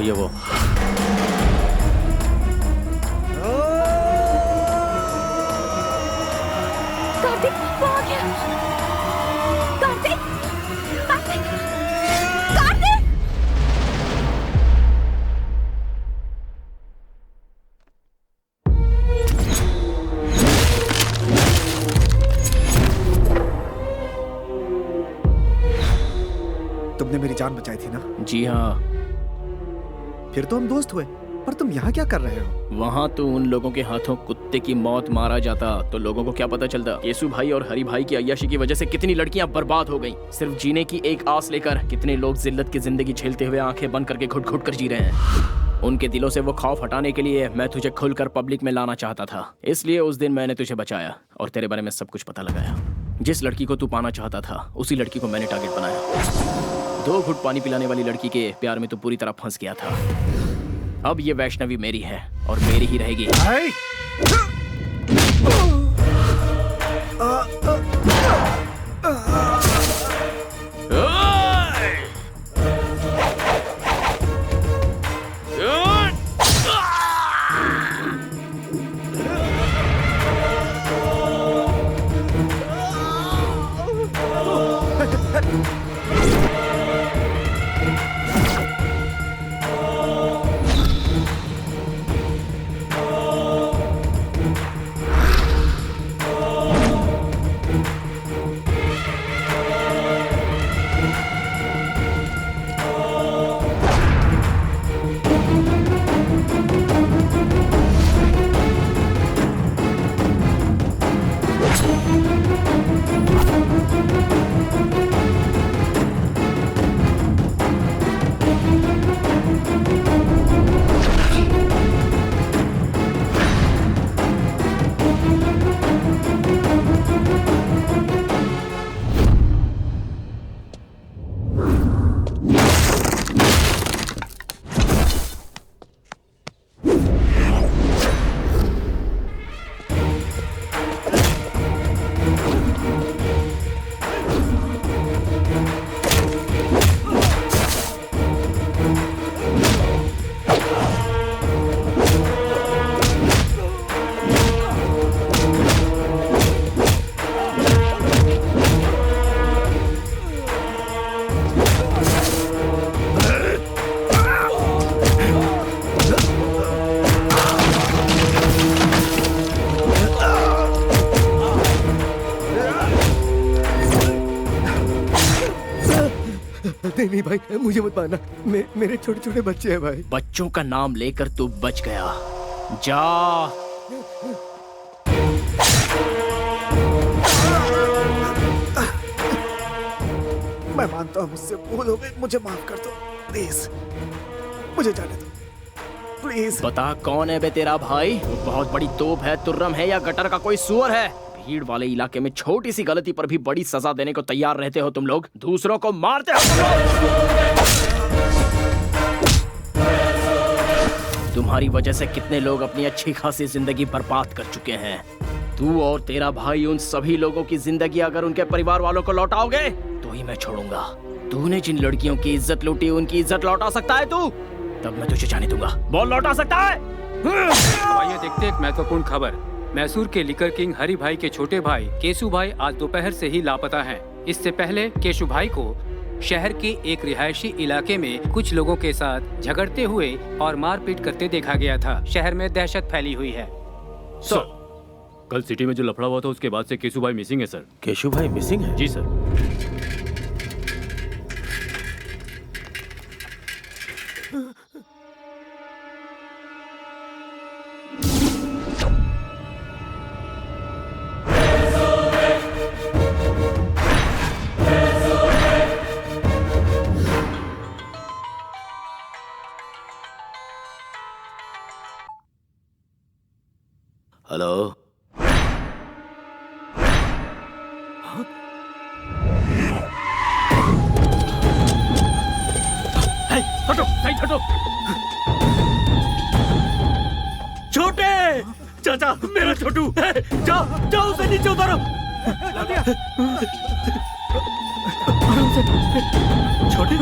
रही है वो। कार्तिक, वो आ गया। कार्तिक, कार्तिक, कार्तिक! तुमने मेरी जान बचाई थी ना? जी हाँ। फिर तो हम दोस्त हुए, पर तुम यहाँ क्या कर रहे हो? वहाँ तो उन लोगों के हाथों कुत्ते की मौत मारा जाता तो लोगों को क्या पता चलता। केशु भाई और हरि भाई की अय्याशी की वजह से कितनी लड़कियां बर्बाद हो गईं। सिर्फ जीने की एक आस लेकर कितने लोग जिल्लत की जिंदगी झेलते हुए आंखें बंद करके घुट घुट कर जी रहे हैं। उनके दिलों से वो खौफ हटाने के लिए मैं तुझे खुलकर पब्लिक में लाना चाहता था। इसलिए उस दिन मैंने तुझे बचाया और तेरे बारे में सब कुछ पता लगाया। जिस लड़की को तू पाना चाहता था उसी लड़की को मैंने टारगेट बनाया। 2 घुट पानी पिलाने वाली लड़की के प्यार में तू पूरी तरह फंस गया था। अब ये वैष्णवी मेरी है और मेरी ही रहेगी। नहीं भाई, मुझे मत मारना। मेरे छोटे छोटे बच्चे हैं भाई। बच्चों का नाम लेकर तू बच गया। जा। मैं मानता हूँ मुझसे भूल हो गई, मुझे माफ कर दो प्लीज। मुझे जाने दो प्लीज। बता कौन है बे तेरा भाई? वो बहुत बड़ी तोप है, तुर्रम है या गटर का कोई सुअर है? भीड़ वाले इलाके में छोटी सी गलती पर भी बड़ी सजा देने को तैयार रहते हो तुम लोग। दूसरों को मारते हो तुम लोग। तुम्हारी वजह से कितने लोग अपनी अच्छी खासी जिंदगी बर्बाद कर चुके हैं। तू और तेरा भाई उन सभी लोगों की जिंदगी अगर उनके परिवार वालों को लौटाओगे तो ही मैं छोड़ूंगा। तूने जिन लड़कियों की इज्जत लूटी उनकी इज्जत लौटा सकता है तू? तब मैं तुझे जाने दूंगा। बोल, लौटा सकता है? आइए देखते एक महत्वपूर्ण खबर। मैसूर के लिकर किंग हरि भाई के छोटे भाई केशु भाई आज दोपहर से ही लापता हैं। इससे पहले केशु भाई को शहर के एक रिहायशी इलाके में कुछ लोगों के साथ झगड़ते हुए और मारपीट करते देखा गया था। शहर में दहशत फैली हुई है। सर, कल सिटी में जो लफड़ा हुआ था उसके बाद से केशु भाई मिसिंग है सर। केशु भाई मिसिंग है? जी सर। हेलो। हटो, साइड हटो। छोटे चाचा, मेरा छोटू है। जाओ जाओ, उसे नीचे उतारो। आराम से। छोटे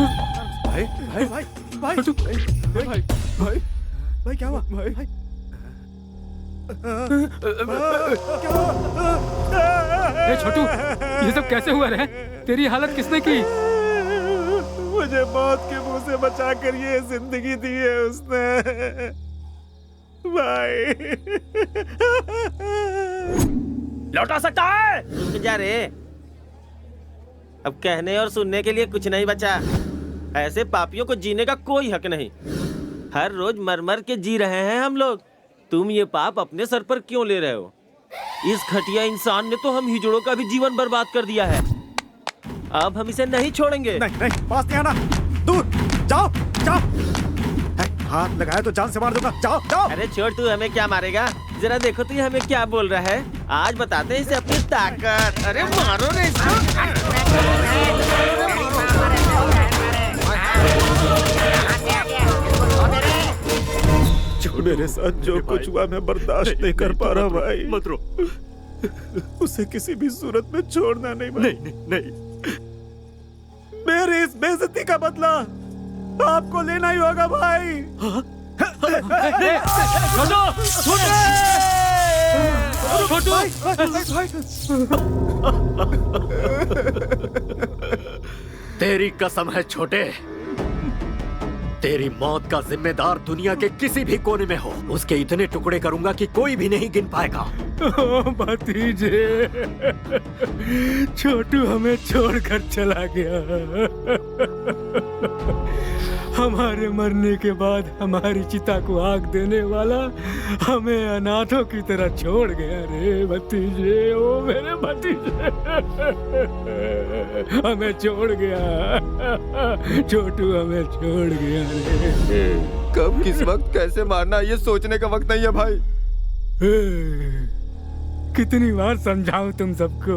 भाई भाई भाई भाई छोटू भाई भाई भाई क्या हुआ भाई क्या हुआ? ए छोटू, ये सब कैसे हुआ रे? तेरी हालत किसने की? मुझे मौत के मुंह से बचा कर ये जिंदगी दी है उसने भाई। लौटा सकता है। रुक जा रे, अब कहने और सुनने के लिए कुछ नहीं बचा। ऐसे पापियों को जीने का कोई हक नहीं। हर रोज मर मर के जी रहे हैं हम लोग। तुम ये पाप अपने सर पर क्यों ले रहे हो? इस घटिया इंसान ने तो हम हिजड़ों का भी जीवन बर्बाद कर दिया है। अब हम इसे नहीं छोड़ेंगे। नहीं नहीं, पास नहीं आना, दूर जाओ जाओ। हाथ लगाया तो जान से मार दूंगा, जाओ जाओ। अरे छोड़, तू हमें क्या मारेगा? जरा देखो तो ये हमें क्या बोल रहा है। आज बताते हैं इसे अपनी ताकत। अरे मारो रे इसको। मेरे साथ जो कुछ हुआ मैं बर्दाश्त नहीं कर पा रहा भाई। मत रो। उसे किसी भी सूरत में छोड़ना नहीं भाई। नहीं नहीं। मेरी इस बेइज्जती का बदला आपको लेना ही होगा भाई। तेरी कसम है छोटे, तेरी मौत का जिम्मेदार दुनिया के किसी भी कोने में हो, उसके इतने टुकड़े करूंगा कि कोई भी नहीं गिन पाएगा। भतीजे, छोटू हमें छोड़कर चला गया। हमारे मरने के बाद हमारी चिता को आग देने वाला हमें अनाथों की तरह छोड़ गया रे भतीजे। ओ मेरे भतीजे, हमें छोड़ गया। छोटू हमें छोड़ गया रे। कब किस वक्त कैसे मारना ये सोचने का वक्त नहीं है भाई। कितनी बार समझाऊं तुम सबको?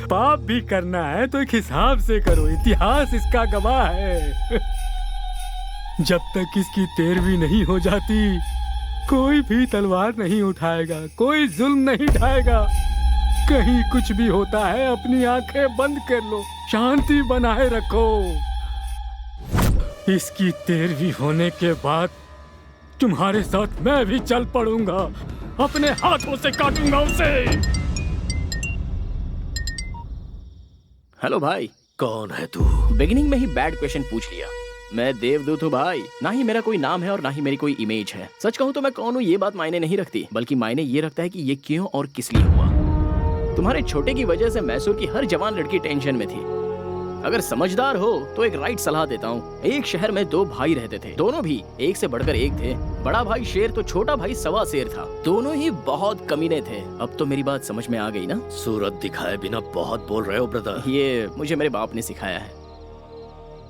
पाप भी करना है तो एक हिसाब से करो, इतिहास इसका गवाह है। जब तक इसकी तेरहवीं नहीं हो जाती कोई भी तलवार नहीं उठाएगा, कोई जुल्म नहीं ढाएगा। कहीं कुछ भी होता है अपनी आंखें बंद कर लो, शांति बनाए रखो। इसकी तेरहवीं होने के बाद तुम्हारे साथ मैं भी चल पड़ूंगा, अपने हाथों से काटूंगा उसे। हेलो भाई। कौन है तू? बिगिनिंग में ही बैड क्वेश्चन पूछ लिया। मैं देवदूत हूँ भाई, ना ही मेरा कोई नाम है और ना ही मेरी कोई इमेज है। सच कहूँ तो मैं कौन हूँ ये बात मायने नहीं रखती, बल्कि मायने ये रखता है कि ये क्यों और किस लिए हुआ। तुम्हारे छोटे की वजह से मैसूर की हर जवान लड़की टेंशन में थी। अगर समझदार हो तो एक राइट सलाह देता हूँ। एक शहर में दो भाई रहते थे, दोनों भी एक से बढ़कर एक थे। बड़ा भाई शेर तो छोटा भाई सवा शेर था। दोनों ही बहुत कमीने थे। अब तो मेरी बात समझ में आ गई ना? सूरत दिखाए बिना बहुत बोल रहे हो ब्रदर। ये मुझे मेरे बाप ने सिखाया है।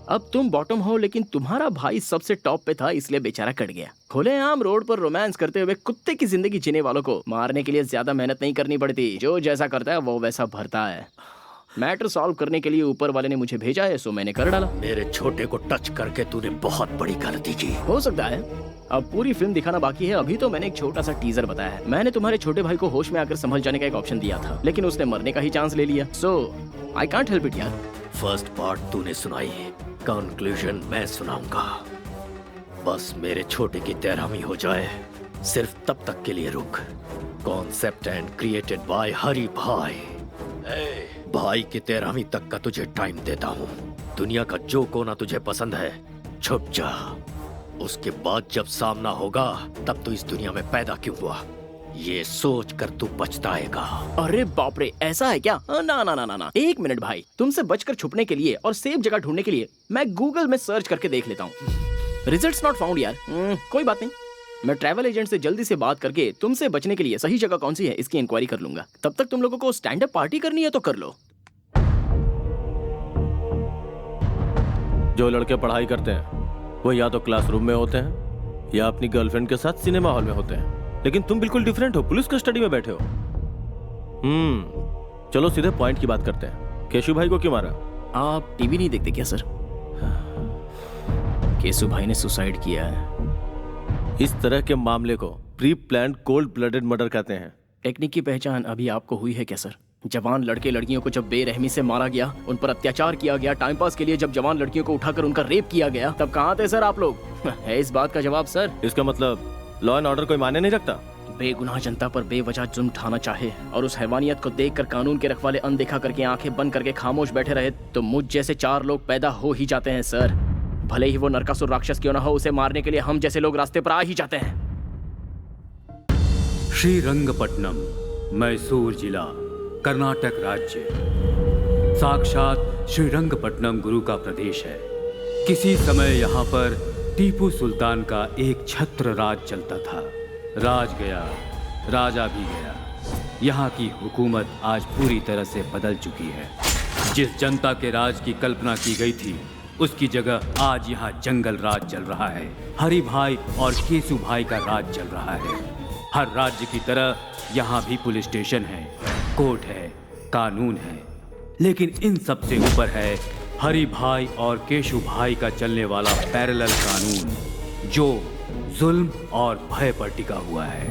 अब तुम बॉटम हो, लेकिन तुम्हारा भाई सबसे टॉप पे था, इसलिए बेचारा कट गया। खुलेआम रोड पर रोमांस करते हुए कुत्ते की जिंदगी जीने वालों को मारने के लिए ज्यादा मेहनत नहीं करनी पड़ती। जो जैसा करता है वो वैसा भरता है। मैटर सॉल्व करने के लिए ऊपर वाले ने मुझे भेजा है, सो मैंने कर डाला। मेरे छोटे को टच करके तूने बहुत बड़ी गलती की। हो सकता है। अब पूरी फिल्म दिखाना बाकी है। अभी तो मैंने एक छोटा सा टीजर बताया है। मैंने तुम्हारे छोटे भाई को होश में आकर संभल जाने का एक ऑप्शन दिया था, लेकिन उसने मरने का ही चांस ले लिया। सो आई कांट हेल्प इट यार। फर्स्ट पार्ट तूने सुनाई, कंक्लूजन मैं सुनाऊंगा। बस मेरे छोटे की 13वीं हो जाए, सिर्फ तब तक के लिए रुक। कॉन्सेप्ट एंड क्रिएटेड बाय हरी भाई। भाई की 13वीं तक का तुझे टाइम देता हूँ। दुनिया का जो कोना तुझे पसंद है छुप जा। उसके बाद जब सामना होगा तब तू इस दुनिया में पैदा क्यों हुआ ये सोच कर तू पछताएगा। अरे बाप रे, ऐसा है क्या? ना ना ना ना ना, एक मिनट भाई। तुमसे बचकर छुपने के लिए और सेफ जगह ढूंढने के लिए मैं गूगल में सर्च करके देख लेता हूँ। रिजल्ट्स नॉट फाउंड यार। कोई बात नहीं, मैं ट्रैवल एजेंट से जल्दी से बात करके तुमसे बचने के लिए सही जगह कौन सी है इसकी इंक्वायरी कर लूंगा। तब तक तुम लोगों को स्टैंड अप पार्टी करनी है तो कर लो। जो लड़के पढ़ाई करते हैं वो या तो क्लासरूम में होते हैं या अपनी गर्लफ्रेंड के साथ सिनेमा हॉल में होते हैं, लेकिन तुम बिल्कुल डिफरेंट हो, पुलिस कस्टडी में बैठे हो। चलो सीधे पॉइंट की बात करते हैं। केशु भाई को क्यों मारा? आप टीवी नहीं देखते क्या सर? केशु भाई ने सुसाइड किया है। इस तरह के मामले को pre planned cold blooded murder कहते हैं। टेक्निक की पहचान अभी आपको हुई है क्या सर? जवान लड़के लड़कियों को जब बेरहमी से मारा गया, उन पर अत्याचार किया गया, टाइम पास के लिए जब जवान लड़कियों को उठाकर उनका रेप किया गया, तब कहाँ थे सर आप लोग? है इस बात का जवाब सर? इसका मतलब लॉ एंड ऑर्डर कोई मायने नहीं रखता? बेगुनाह जनता पर बेवजह जुल्म ढाना चाहे और उस हैवानियत को देखकर कानून के रखवाले अनदेखा करके आंखें बंद करके खामोश बैठे रहे, तो मुझ जैसे 4 लोग पैदा हो ही जाते हैं सर। भले ही वो नरकासुर राक्षस क्यों ना हो, उसे मारने के लिए हम जैसे लोग रास्ते पर आ ही जाते हैं। श्रीरंगपट्टनम, मैसूर जिला, कर्नाटक राज्य। साक्षात श्रीरंगपट्टनम गुरु का प्रदेश है। किसी समय यहाँ पर टीपू सुल्तान का एक छत्र राज चलता था। राज गया, राजा भी गया। यहाँ की हुकूमत आज पूरी तरह से बदल चुकी है। जिस जनता के राज की कल्पना की गई थी, उसकी जगह आज यहाँ जंगल राज चल रहा है। हरि भाई और केसु भाई का राज चल रहा है। हर राज्य की तरह यहाँ भी पुलिस स्टेशन है, कोर्ट है, कानून है, लेकिन इन सब से ऊपर है हरि भाई और केशु भाई का चलने वाला पैरेलल कानून, जो जुल्म और भय पर टिका हुआ है।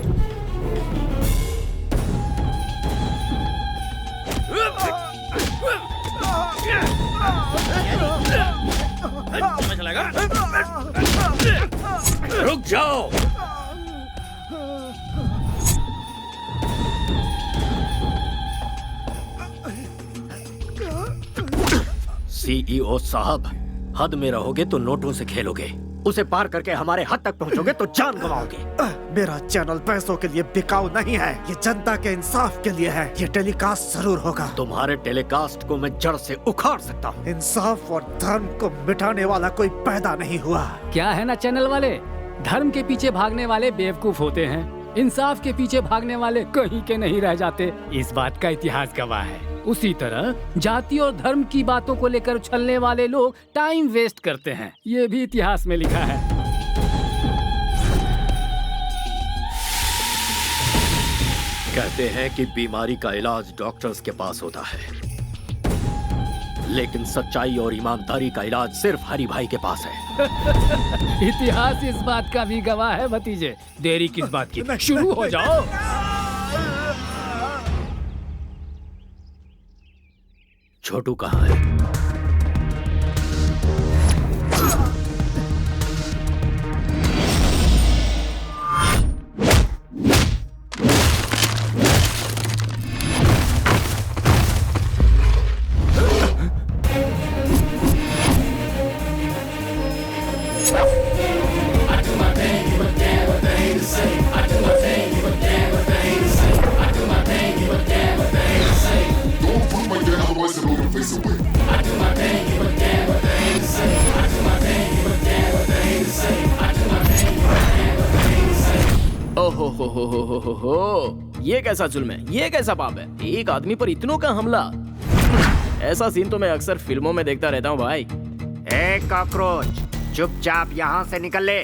रुक जाओ। सीईओ साहब, हद में रहोगे तो नोटों से खेलोगे, उसे पार करके हमारे हद तक पहुंचोगे तो जान गंवाओगे। मेरा चैनल पैसों के लिए बिकाऊ नहीं है, ये जनता के इंसाफ के लिए है। ये टेलीकास्ट जरूर होगा। तुम्हारे टेलीकास्ट को मैं जड़ से उखाड़ सकता हूँ। इंसाफ और धर्म को मिटाने वाला कोई पैदा नहीं हुआ। क्या है ना चैनल वाले, धर्म के पीछे भागने वाले बेवकूफ होते हैं, इंसाफ के पीछे भागने वाले कहीं के नहीं रह जाते। इस बात का इतिहास गवाह है। उसी तरह जाति और धर्म की बातों को लेकर उछलने वाले लोग टाइम वेस्ट करते हैं, ये भी इतिहास में लिखा है। कहते हैं कि बीमारी का इलाज डॉक्टर्स के पास होता है, लेकिन सच्चाई और ईमानदारी का इलाज सिर्फ हरि भाई के पास है। इतिहास इस बात का भी गवाह है भतीजे। देरी किस बात की, शुरू हो जाओ। छोटू कहाँ है? हो, ये कैसा जुल्म है, ये कैसा पाप है, एक आदमी पर इतनों का हमला। ऐसा सीन तो मैं अक्सर फिल्मों में देखता रहता हूँ भाई। ए कॉकरोच, चुपचाप यहाँ से निकल ले,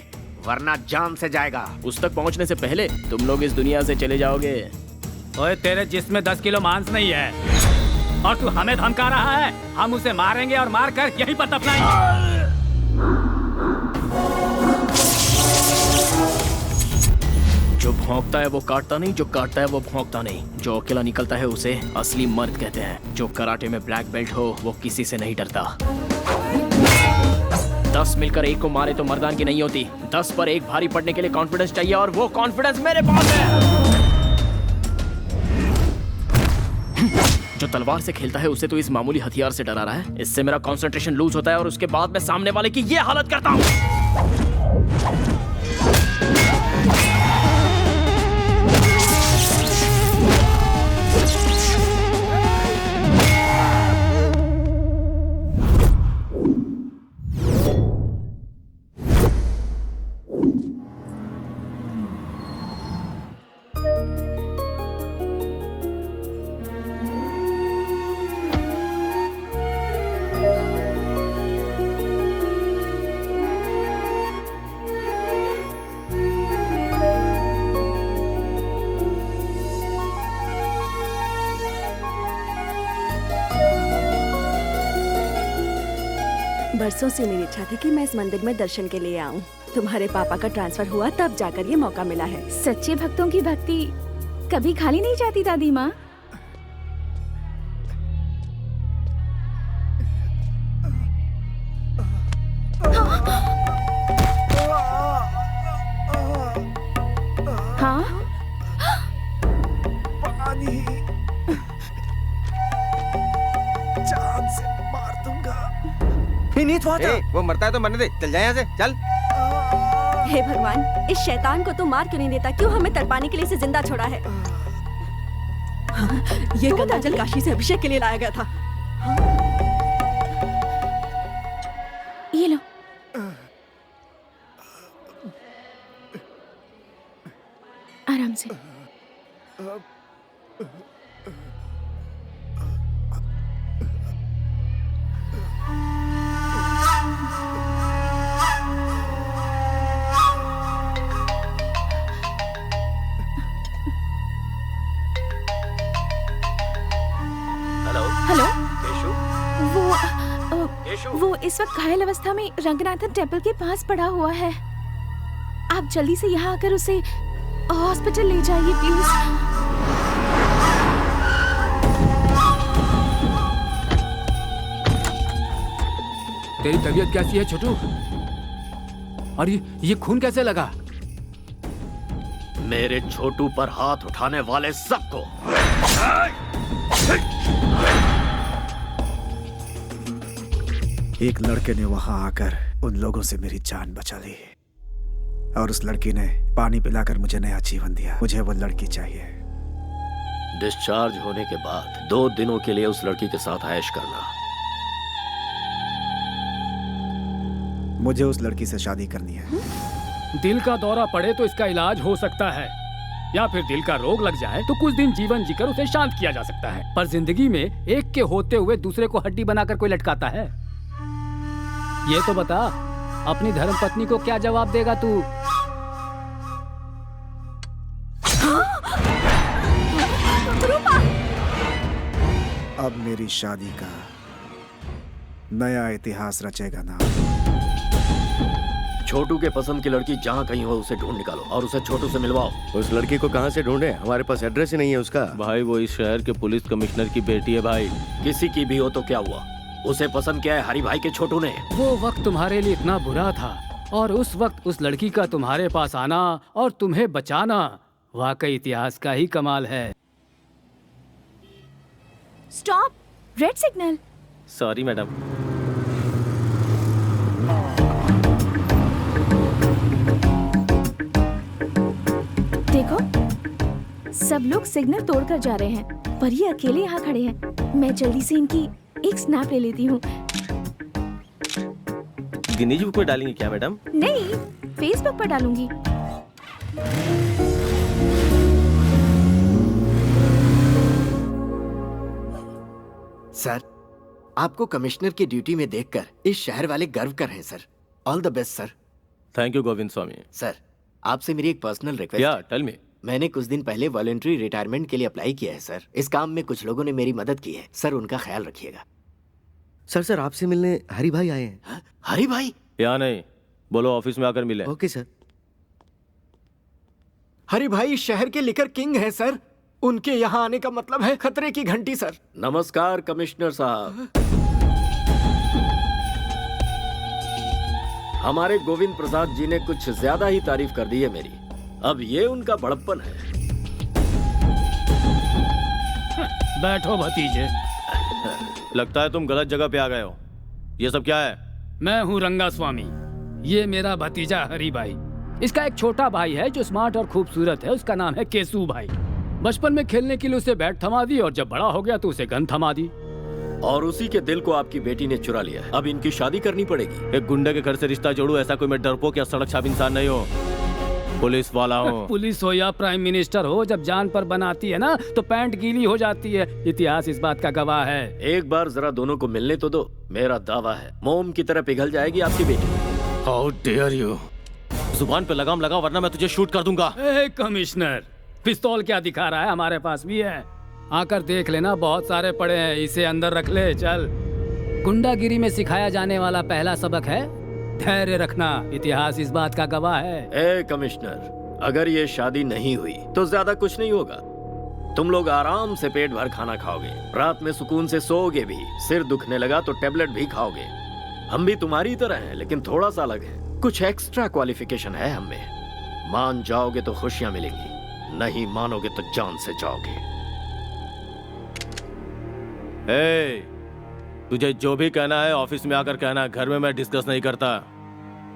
वरना जान से जाएगा। उस तक पहुँचने से पहले तुम लोग इस दुनिया से चले जाओगे। ओए, तेरे जिस्म में 10 किलो मांस नहीं है और तू हमें धमका रहा है। हम उसे मारेंगे और मारकर यहीं पर दफनाएंगे। जो भौंकता है वो काटता नहीं, जो काटता है वो भौंकता नहीं। जो अकेला निकलता है उसे असली मर्द कहते हैं। जो कराटे में ब्लैक बेल्ट हो वो किसी से नहीं डरता। 10 मिलकर एक को मारे तो मर्दान की नहीं होती। 10 पर एक भारी पड़ने के लिए कॉन्फिडेंस चाहिए और वो कॉन्फिडेंस मेरे पास है। जो तलवार से खेलता है उसे तो इस मामूली हथियार से डरा रहा है। इससे मेरा कंसंट्रेशन लूज होता है और उसके बाद मैं सामने वाले की ये हालत करता हूँ। बरसों से मेरी इच्छा थी कि मैं इस मंदिर में दर्शन के लिए आऊं। तुम्हारे पापा का ट्रांसफर हुआ तब जाकर ये मौका मिला है। सच्चे भक्तों की भक्ति कभी खाली नहीं जाती दादी माँ। वो मरता है तो मरने दे, चल जाए यहाँ से, चल। हे भगवान, इस शैतान को तो मार क्यों नहीं देता? क्यों हमें तड़पाने के लिए इसे जिंदा छोड़ा है? ये गंगा जल काशी से अभिषेक के लिए लाया गया था। ये लो। आराम से। वो इस वक्त घायल अवस्था में रंगनाथन टेम्पल के पास पड़ा हुआ है। आप जल्दी से यहाँ आकर उसे हॉस्पिटल ले जाइए प्लीज। तेरी तबीयत कैसी है छोटू? और ये खून कैसे लगा? मेरे छोटू पर हाथ उठाने वाले सबको एक लड़के ने वहां आकर उन लोगों से मेरी जान बचा ली और उस लड़की ने पानी पिलाकर मुझे नया जीवन दिया। मुझे वो लड़की चाहिए। डिस्चार्ज होने के बाद 2 दिनों के लिए उस लड़की के साथ ऐश करना। मुझे उस लड़की से शादी करनी है। दिल का दौरा पड़े तो इसका इलाज हो सकता है, या फिर दिल का रोग लग जाए तो कुछ दिन जीवन जीकर उसे शांत किया जा सकता है। पर जिंदगी में एक के होते हुए दूसरे को हड्डी बनाकर कोई लटकाता है? ये तो बता, अपनी धर्मपत्नी को क्या जवाब देगा तू? अब मेरी शादी का नया इतिहास रचेगा ना। छोटू के पसंद की लड़की जहाँ कहीं हो उसे ढूंढ निकालो और उसे छोटू से मिलवाओ। उस लड़की को कहाँ से ढूंढे? हमारे पास एड्रेस ही नहीं है उसका। भाई वो इस शहर के पुलिस कमिश्नर की बेटी है भाई। किसी की भी हो तो क्या हुआ, उसे पसंद किया है हरी भाई के छोटू ने। वो वक्त तुम्हारे लिए इतना बुरा था और उस वक्त उस लड़की का तुम्हारे पास आना और तुम्हें बचाना वाकई इतिहास का ही कमाल है। Stop, red signal. Sorry madam. देखो, सब लोग सिग्नल तोड़कर जा रहे हैं पर ये अकेले यहाँ खड़े हैं। मैं जल्दी से इनकी एक स्नैप ले लेती हूँ। गिनीज बुक में डालेंगे क्या मैडम? नहीं, फेसबुक पर डालूंगी। सर, आपको कमिश्नर की ड्यूटी में देखकर इस शहर वाले गर्व कर रहे हैं sir. All the best sir. Thank you Govind Swami. Sir, आपसे मेरी एक पर्सनल रिक्वेस्ट या है। Tell me. मैंने कुछ दिन पहले वॉलंटरी रिटायरमेंट के लिए अप्लाई किया है सर। इस काम में कुछ लोगों ने मेरी मदद की है सर, उनका ख्याल रखिएगा। सर आपसे मिलने हरी भाई आए हैं। हाँ? हरी भाई? या नहीं, बोलो ऑफिस में आकर मिले। Okay sir. हरी भाई शहर के लिकर किंग हैं सर। उनके यहाँ आने का मतलब है खतरे की घंटी सर। नमस्कार कमिश्नर साहब। हमारे गोविंद प्रसाद जी ने कुछ ज्यादा ही तारीफ कर दी है मेरी। अब ये उनका बड़प्पन है। बैठो भतीजे। लगता है तुम गलत जगह पे आ गए हो। ये सब क्या है? मैं हूँ रंगा स्वामी, ये मेरा भतीजा हरी भाई। इसका एक छोटा भाई है जो स्मार्ट और खूबसूरत है, उसका नाम है केसू भाई। बचपन में खेलने के लिए उसे बैट थमा दी और जब बड़ा हो गया तो उसे गन थमा दी। और उसी के दिल को आपकी बेटी ने चुरा लिया है। अब इनकी शादी करनी पड़ेगी। एक गुंडे के घर से रिश्ता जोड़ू, ऐसा कोई मैं डरपोक या सड़क छाप इंसान नहीं हूँ। पुलिस वाला हूँ। पुलिस हो या प्राइम मिनिस्टर हो, जब जान पर बनाती है ना तो पैंट गीली हो जाती है। इतिहास इस बात का गवाह है। एक बार जरा दोनों को मिलने तो दो। मेरा दावा है मोम की तरह पिघल जाएगी आपकी बेटी। How dare you. जुबान पे लगाम लगा वरना मैं तुझे शूट कर दूंगा। कमिश्नर, पिस्तौल क्या दिखा रहा है? हमारे पास भी है, आकर देख लेना, बहुत सारे पड़े हैं। इसे अंदर रख ले। चल। गुंडागिरी में सिखाया जाने वाला पहला सबक है धैर्य रखना। इतिहास इस बात का गवाह है। ए कमिश्नर, अगर ये शादी नहीं हुई तो ज्यादा कुछ नहीं होगा। तुम लोग आराम से पेट भर खाना खाओगे, रात में सुकून से सोओगे भी, सिर दुखने लगा तो टेबलेट भी खाओगे। हम भी तुम्हारी तरह हैं, लेकिन थोड़ा सा अलग है। कुछ एक्स्ट्रा क्वालिफिकेशन है हम में। मान जाओगे तो खुशियां मिलेंगी, नहीं मानोगे तो जान से जाओगे। तुझे जो भी कहना है ऑफिस में आकर कहना, घर में मैं डिस्कस नहीं करता।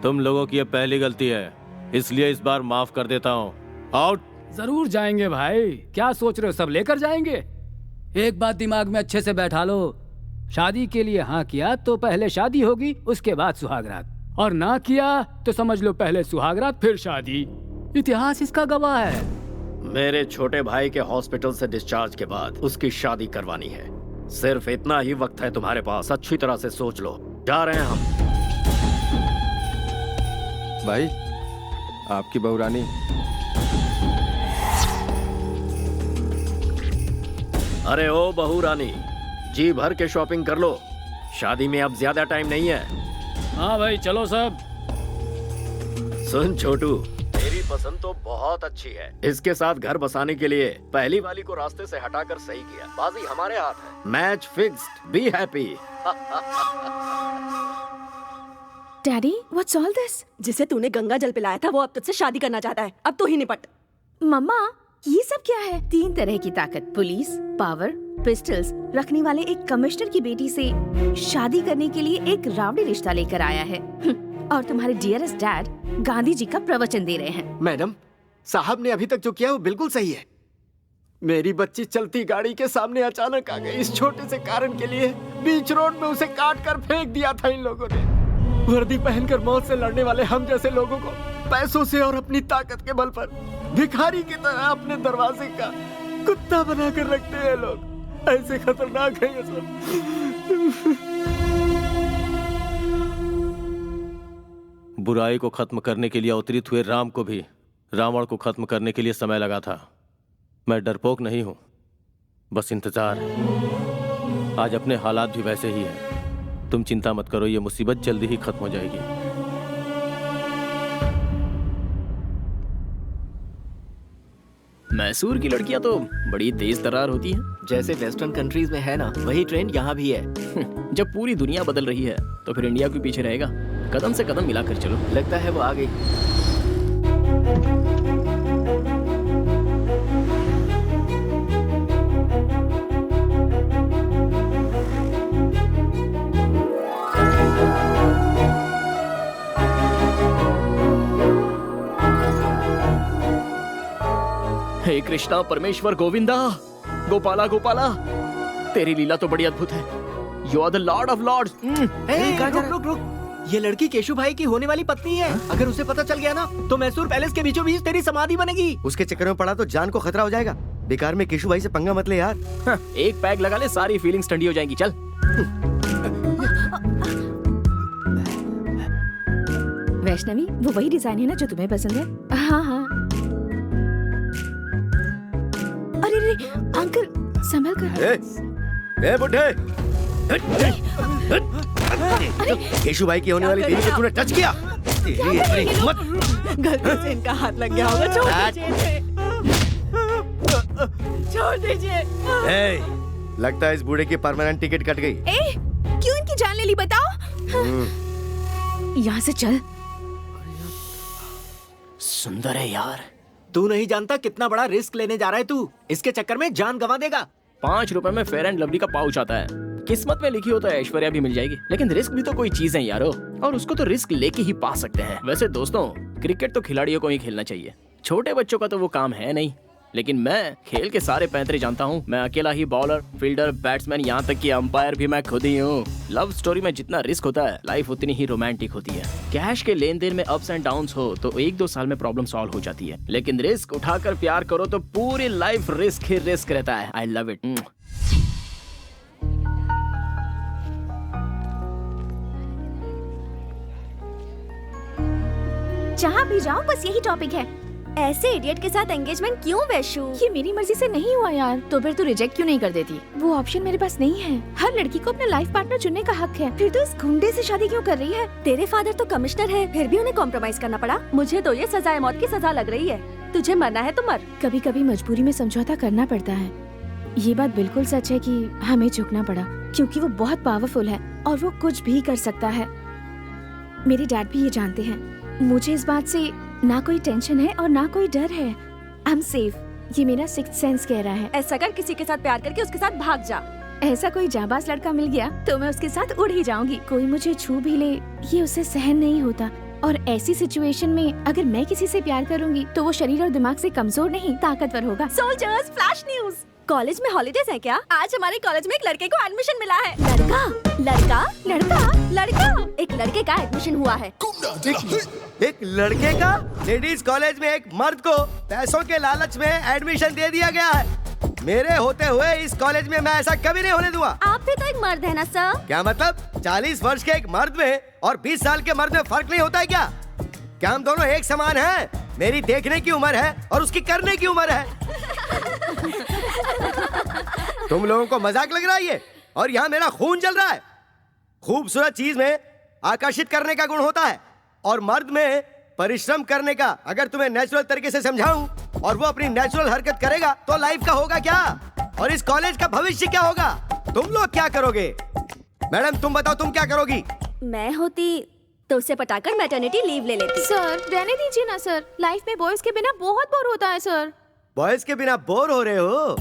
तुम लोगों की ये पहली गलती है, इसलिए इस बार माफ कर देता हूँ। आउट। जरूर जाएंगे भाई, क्या सोच रहे हो, सब लेकर जाएंगे। एक बात दिमाग में अच्छे से बैठा लो, शादी के लिए हाँ किया तो पहले शादी होगी, उसके बाद सुहागरात, और ना किया तो समझ लो पहले सुहागरात फिर शादी। इतिहास इसका गवाह है। मेरे छोटे भाई के हॉस्पिटल से डिस्चार्ज के बाद उसकी शादी करवानी है। सिर्फ इतना ही वक्त है तुम्हारे पास, अच्छी तरह से सोच लो। जा रहे हैं हम। भाई आपकी बहू रानी। अरे ओ बहू रानी, जी भर के शॉपिंग कर लो, शादी में अब ज्यादा टाइम नहीं है। हाँ भाई चलो सब। सुन छोटू, तेरी पसंद तो बहुत अच्छी है। इसके साथ घर बसाने के लिए पहली वाली को रास्ते से हटाकर सही किया। बाजी हमारे हाथ है। Match fixed, be happy. Daddy, what's all this? जिसे तूने गंगा जल पिलाया था वो अब तुझसे शादी करना चाहता है। अब तू ही निपट। मम्मा, ये सब क्या है? 3 तरह की ताकत, पुलिस, पावर, पिस्टल्स रखने वाले एक कमिश्नर की बेटी से शादी करने के लिए एक रावड़ी रिश्ता लेकर आया है। और तुम्हारे डियरेस्ट डैड गांधी जी का प्रवचन दे रहे हैं। मैडम, साहब ने अभी तक जो किया वो बिल्कुल सही है। मेरी बच्ची चलती गाड़ी के सामने अचानक आ गई। इस छोटे से कारण के लिए बीच रोड में उसे काट कर फेंक दिया था इन लोगों ने। वर्दी पहनकर मौत से लड़ने वाले हम जैसे लोगों को पैसों से और अपनी ताकत के बल पर भिखारी की तरह अपने दरवाजे का कुत्ता बनाकर रखते हैं लोग। ऐसे खतरनाक है ये सब। बुराई को खत्म करने के लिए अवतरित हुए राम को भी रावण को खत्म करने के लिए समय लगा था। मैं डरपोक नहीं हूं, बस इंतजार है। आज अपने हालात भी वैसे ही हैं। तुम चिंता मत करो, ये मुसीबत जल्दी ही खत्म हो जाएगी। मैसूर की लड़कियां तो बड़ी तेज तर्रार होती हैं। जैसे वेस्टर्न कंट्रीज में है ना, वही ट्रेंड यहाँ भी है। जब पूरी दुनिया बदल रही है तो फिर इंडिया के पीछे रहेगा। कदम से कदम मिलाकर चलो। लगता है वो आ गई। हे कृष्णा परमेश्वर गोविंदा, गोपाला गोपाला, तेरी लीला तो बड़ी अद्भुत है। You are the lord of lords. रुक रुक, ये लड़की केशु भाई की होने वाली पत्नी है। अगर उसे पता चल गया ना तो मैसूर पैलेस के बीचों बीच तेरी समाधि बनेगी। उसके चक्कर में पड़ा तो जान को खतरा हो जाएगा। बेकार में केशु भाई से पंगा मत ले यार। एक पैग लगा ले, सारी फीलिंग्स ठंडी हो जाएंगी। चल। वैष्णवी, वो वही डिजाइन है ना जो तुम्हें पसंद है? हाँ हाँ। अरे रे अंकल, संभल कर। ए बुड्ढे, केशु भाई की होने वाली बीवी को तूने टच किया। तेरी इतनी हिम्मत। गलती से इनका हाथ लग गया होगा। छोड़ दीजिए। लगता है इस बूढ़े की परमानेंट टिकट कट गई। क्यों इनकी जान ले ली बताओ? यहाँ से चल। सुंदर है यार। तू नहीं जानता कितना बड़ा रिस्क लेने जा रहा है तू। इसके चक्कर में जान गंवा देगा। 5 रुपए में फेयर एंड लवली का पाउच आता है। किस्मत में लिखी हो तो ऐश्वर्या भी मिल जाएगी, लेकिन रिस्क भी तो कोई चीज है यारो, और उसको तो रिस्क लेके ही पा सकते हैं। वैसे दोस्तों, क्रिकेट तो खिलाड़ियों को ही खेलना चाहिए, छोटे बच्चों का तो वो काम है नहीं। लेकिन मैं खेल के सारे पैंतरे जानता हूँ। मैं अकेला ही बॉलर, फील्डर, बैट्समैन, यहाँ तक कि अंपायर भी मैं खुद ही हूँ। लव स्टोरी में जितना रिस्क होता है, लाइफ उतनी ही रोमांटिक होती है। कैश के लेन देन में अप्स एंड डाउन्स हो तो 1-2 साल में प्रॉब्लम सॉल्व हो जाती है, लेकिन रिस्क उठाकर प्यार करो तो पूरी लाइफ रिस्क ही रिस्क रहता है। I love it. जहाँ भी जाओ बस यही टॉपिक है। ऐसे इडियट के साथ एंगेजमेंट क्यों वैशु? ये मेरी मर्जी से नहीं हुआ यार। तो फिर तू रिजेक्ट क्यों नहीं कर देती? वो ऑप्शन मेरे पास नहीं है। हर लड़की को अपना लाइफ पार्टनर चुनने का हक है। फिर तो इस गुंडे से शादी क्यों कर रही है? तेरे फादर तो कमिश्नर है, फिर भी उन्हें कॉम्प्रोमाइज करना पड़ा। मुझे तो ये सजाए मौत की सजा लग रही है। तुझे मरना है तो मर। कभी कभी मजबूरी में समझौता करना पड़ता है। ये बात बिल्कुल सच है कि हमें झुकना पड़ा, क्योंकि वो बहुत पावरफुल है और वो कुछ भी कर सकता है। मेरे डैड भी ये जानते हैं। मुझे इस बात से ना कोई टेंशन है और ना कोई डर है। I am safe. ये मेरा सिक्स्थ सेंस कह रहा है। ऐसा कर, किसी के साथ प्यार करके उसके साथ भाग जा। ऐसा कोई जाबाज लड़का मिल गया तो मैं उसके साथ उड़ ही जाऊंगी। कोई मुझे छू भी ले ये उसे सहन नहीं होता। और ऐसी सिचुएशन में अगर मैं किसी से प्यार करूंगी तो वो शरीर और दिमाग से कमजोर नहीं ताकतवर होगा। Soldiers, flash news. कॉलेज में हॉलीडेज है क्या? आज हमारे कॉलेज में एक लड़के को एडमिशन मिला है। लड़का लड़का लड़का लड़का एक लड़के का एडमिशन हुआ है। एक लड़के का लेडीज कॉलेज में एक मर्द को पैसों के लालच में एडमिशन दे दिया गया है। मेरे होते हुए इस कॉलेज में मैं ऐसा कभी नहीं होने दूंगा। आप भी तो एक मर्द है ना सर? क्या मतलब? 40 वर्ष के एक मर्द में और 20 साल के मर्द में फर्क नहीं होता है क्या? क्या हम दोनों एक समान हैं? मेरी देखने की उम्र है और उसकी करने की उम्र है। तुम लोगों को मजाक लग रहा है ये? और यहाँ मेरा खून जल रहा है। खूबसूरत चीज में आकर्षित करने का गुण होता है और मर्द में परिश्रम करने का। अगर तुम्हें नेचुरल तरीके से समझाऊं और वो अपनी नेचुरल हरकत करेगा तो लाइफ का होगा क्या और इस कॉलेज का भविष्य क्या होगा? तुम लोग क्या करोगे? मैडम तुम बताओ, तुम क्या करोगी? मैं होती तो उसे पटाकर मैटरनिटी लीव ले लेती। सर रहने दीजिए ना सर, लाइफ में बॉयज के बिना बहुत बोर होता है सर। बॉयज के बिना बोर हो रहे हो?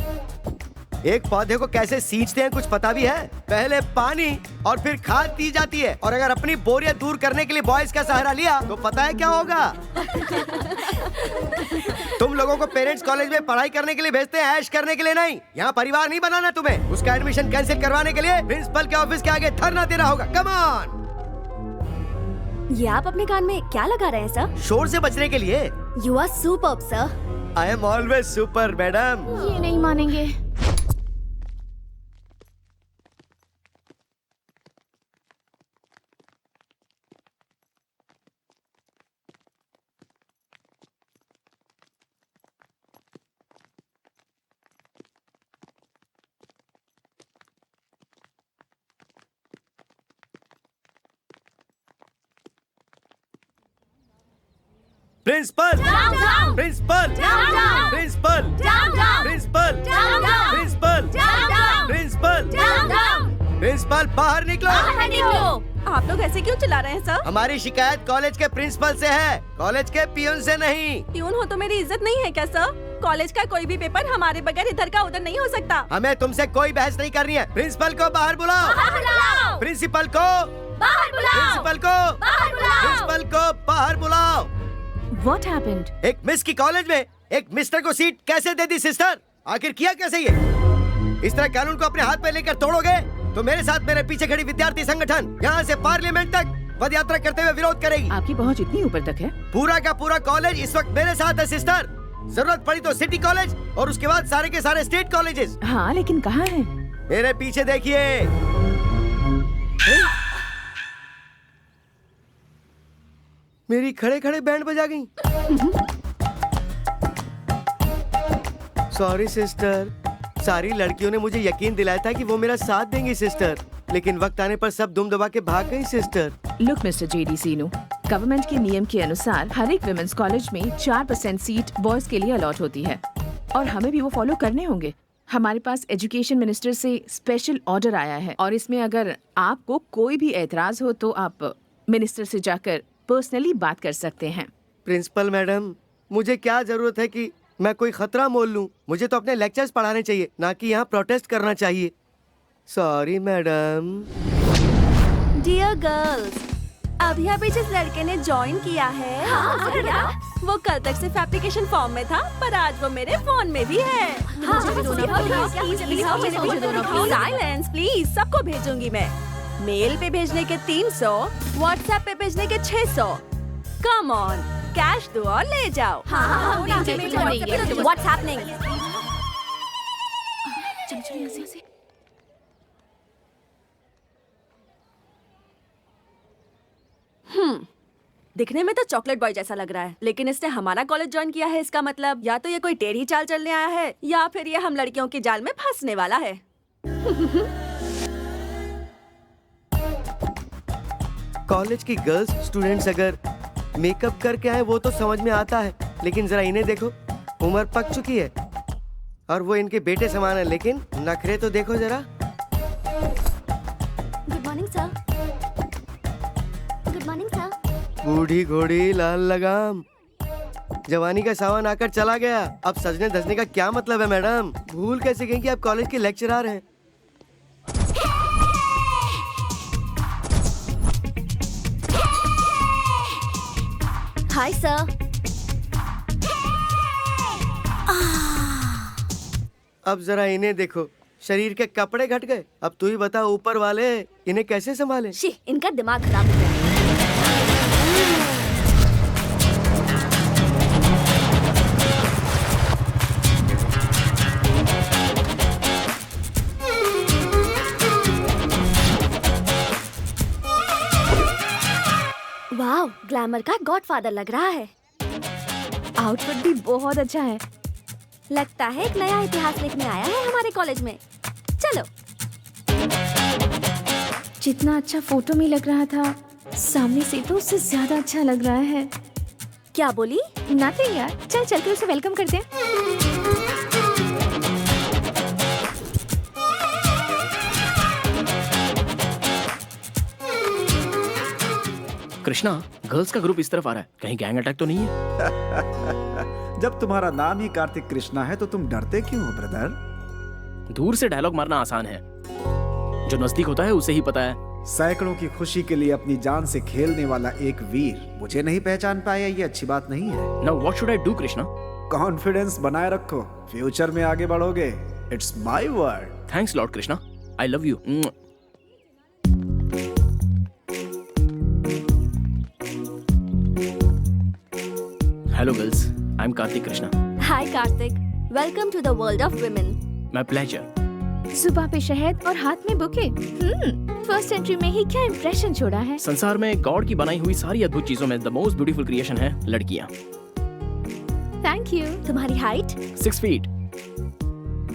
एक पौधे को कैसे सींचते हैं कुछ पता भी है? पहले पानी और फिर खाद दी जाती है। और अगर अपनी बोरियत दूर करने के लिए बॉयज का सहारा लिया तो पता है क्या होगा? तुम लोगों को पेरेंट्स कॉलेज में पढ़ाई करने के लिए भेजते हैं, ऐश करने के लिए नहीं। यहाँ परिवार नहीं बनाना तुम्हें। उसका एडमिशन कैंसिल करवाने के लिए प्रिंसिपल के ऑफिस के आगे धरना देना होगा। Come on. ये आप अपने कान में क्या लगा रहे हैं सर? शोर से बचने के लिए। You are superb sir. I am always super madam. ये नहीं मानेंगे। Principal, principal, principal, principal, principal, principal, principal, बाहर निकलो। आप लोग ऐसे क्यों चिल्ला रहे हैं सर? हमारी शिकायत कॉलेज के प्रिंसिपल से है, कॉलेज के पियून से नहीं। पियून हो तो मेरी इज्जत नहीं है क्या सर? कॉलेज का कोई भी पेपर हमारे बगैर इधर का उधर नहीं हो सकता। हमें तुमसे कोई बहस नहीं करनी है। प्रिंसिपल को बाहर बुलाओ। प्रिंसिपल को बाहर बुलाओ। प्रिंसिपल को बाहर बुलाओ। प्रिंसिपल को बाहर बुलाओ। What happened? एक मिस की कॉलेज में एक मिस्टर को सीट कैसे दे दी सिस्टर? आखिर किया कैसे ये? इस तरह कानून को अपने हाथ में लेकर तोड़ोगे तो मेरे साथ मेरे पीछे खड़ी विद्यार्थी संगठन यहाँ से पार्लियामेंट तक पद यात्रा करते हुए विरोध करेगी। आपकी पहुँच इतनी ऊपर तक है? पूरा का पूरा कॉलेज इस वक्त मेरे साथ है सिस्टर। जरूरत पड़ी तो सिटी कॉलेज और उसके बाद सारे के सारे स्टेट कॉलेजेस। हाँ लेकिन कहाँ है? मेरे पीछे देखिए। मेरी खड़े खड़े बैंड बजा गई। Sorry sister. सारी लड़कियों ने मुझे यकीन दिलाया था कि वो मेरा साथ देंगी सिस्टर, लेकिन वक्त आने पर सब दुम दबा के भाग गई सिस्टर। लुक मिस्टर जेडी सीनू, गवर्नमेंट के नियम के अनुसार हर एक विमेंस कॉलेज में 4% सीट बॉयज के लिए अलॉट होती है और हमें भी वो फॉलो करने होंगे। हमारे पास एजुकेशन मिनिस्टर से स्पेशल ऑर्डर आया है और इसमें अगर आपको कोई भी एतराज हो तो आप मिनिस्टर से जाकर पर्सनली बात कर सकते हैं। प्रिंसिपल मैडम, मुझे क्या जरूरत है कि मैं कोई खतरा मोल लूं? मुझे तो अपने लेक्चर्स पढ़ाने चाहिए, ना कि यहाँ प्रोटेस्ट करना चाहिए। Sorry madam. डियर गर्ल्स, अभी अभी जिस लड़के ने ज्वाइन किया है वो कल तक सिर्फ एप्लीकेशन फॉर्म में था, पर आज वो मेरे फोन में भी है। साइलेंस प्लीज, सबको भेजूंगी मैं। मेल पे भेजने के 300, व्हाट्सएप पे भेजने के 600। कम ऑन, कैश दो और ले जाओ। What's happening? दिखने में तो चॉकलेट बॉय जैसा लग रहा है, लेकिन इसने हमारा कॉलेज ज्वाइन किया है। इसका मतलब या तो ये कोई टेढ़ी चाल चलने आया है या फिर ये हम लड़कियों के जाल में फंसने वाला है। कॉलेज की गर्ल्स स्टूडेंट्स अगर मेकअप करके आए वो तो समझ में आता है, लेकिन जरा इन्हें देखो, उम्र पक चुकी है और वो इनके बेटे समान है, लेकिन नखरे तो देखो जरा। Good morning sir. Good morning sir. बूढ़ी घोड़ी लाल लगाम, जवानी का सावन आकर चला गया। अब सजने धजने का क्या मतलब है मैडम? भूल कैसे गई कि आप कॉलेज के लेक्चरर हैं? Hi sir. अब जरा इन्हें देखो, शरीर के कपड़े घट गए। अब तू ही बता ऊपर वाले इन्हें कैसे संभाले। शी, इनका दिमाग खराब हो गया। वाह, ग्लैमर का गॉडफादर लग रहा है। आउटफिट भी बहुत अच्छा है। लगता है एक नया इतिहास लिखने आया है हमारे कॉलेज में। चलो। जितना अच्छा फोटो में लग रहा था, सामने से तो उससे ज्यादा अच्छा लग रहा है। क्या बोली? नथिंग यार, चल चल के उसे वेलकम करते हैं। कृष्णा, गर्ल्स का ग्रुप इस तरफ आ रहा है, कहीं गैंग अटैक तो नहीं है? जब तुम्हारा नाम ही कार्तिक कृष्णा है तो तुम डरते क्यों हो ब्रदर? दूर से डायलॉग मारना आसान है, जो नजदीक होता है उसे ही पता है। सैकड़ों की खुशी के लिए अपनी जान से खेलने वाला एक वीर मुझे नहीं पहचान पाया, ये अच्छी बात नहीं है। Now what should I do Krishna? Confidence बनाए रखो, फ्यूचर में आगे बढ़ोगे। It's my word. Thanks lord Krishna, I love you. Hello girls, I am Kartik Krishna. Hi Kartik, welcome to the world of women. My pleasure. सुबह पे शहद और हाथ में बुके। फर्स्ट एंट्री में ही क्या इंप्रेशन छोड़ा है। संसार में गॉड की बनाई हुई सारी अद्भुत चीजों में द मोस्ट ब्यूटीफुल क्रिएशन है लड़कियां। Thank you. तुम्हारी height? 6 feet.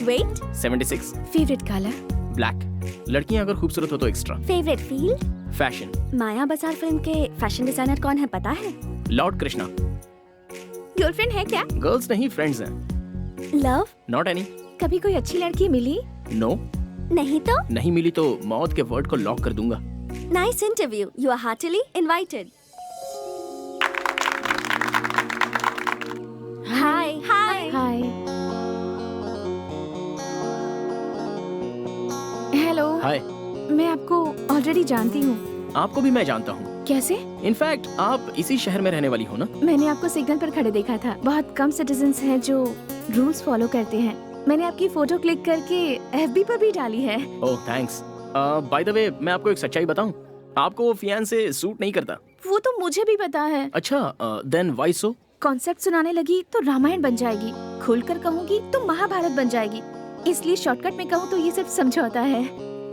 Weight? 76। Favourite colour? Black. लड़कियां अगर खूबसूरत हो तो extra. Favourite field? Fashion. Maya Bazaar film के फैशन डिजाइनर कौन है पता है? लॉर्ड कृष्णा। गर्लफ्रेंड है क्या? गर्ल्स नहीं, फ्रेंड्स हैं। लव? Not any. कभी कोई अच्छी लड़की मिली? नो। नहीं तो? नहीं मिली तो मौत के वर्ड को लॉक कर दूंगा। Nice interview, you are heartly invited. Hi hi hi. Hello. Hi. मैं आपको ऑलरेडी जानती हूँ। आपको भी मैं जानता हूँ। कैसे? इनफैक्ट आप इसी शहर में रहने वाली हो ना? मैंने आपको सिग्नल पर खड़े देखा था। बहुत कम सिटीजन्स हैं जो रूल्स फॉलो करते हैं। मैंने आपकी फोटो क्लिक करके FB पर भी डाली है। ओह थैंक्स। बाय द वे, मैं आपको एक सच्चाई बताऊं, आपको वो फियांसे सूट नहीं करता। वो तो मुझे भी पता है। अच्छा, देन व्हाई सो? कॉन्सेप्ट सुनाने लगी तो रामायण बन जाएगी, खुलकर कहूँगी तो महाभारत बन जाएगी, इसलिए शॉर्टकट में कहूँ तो ये सिर्फ समझौता है।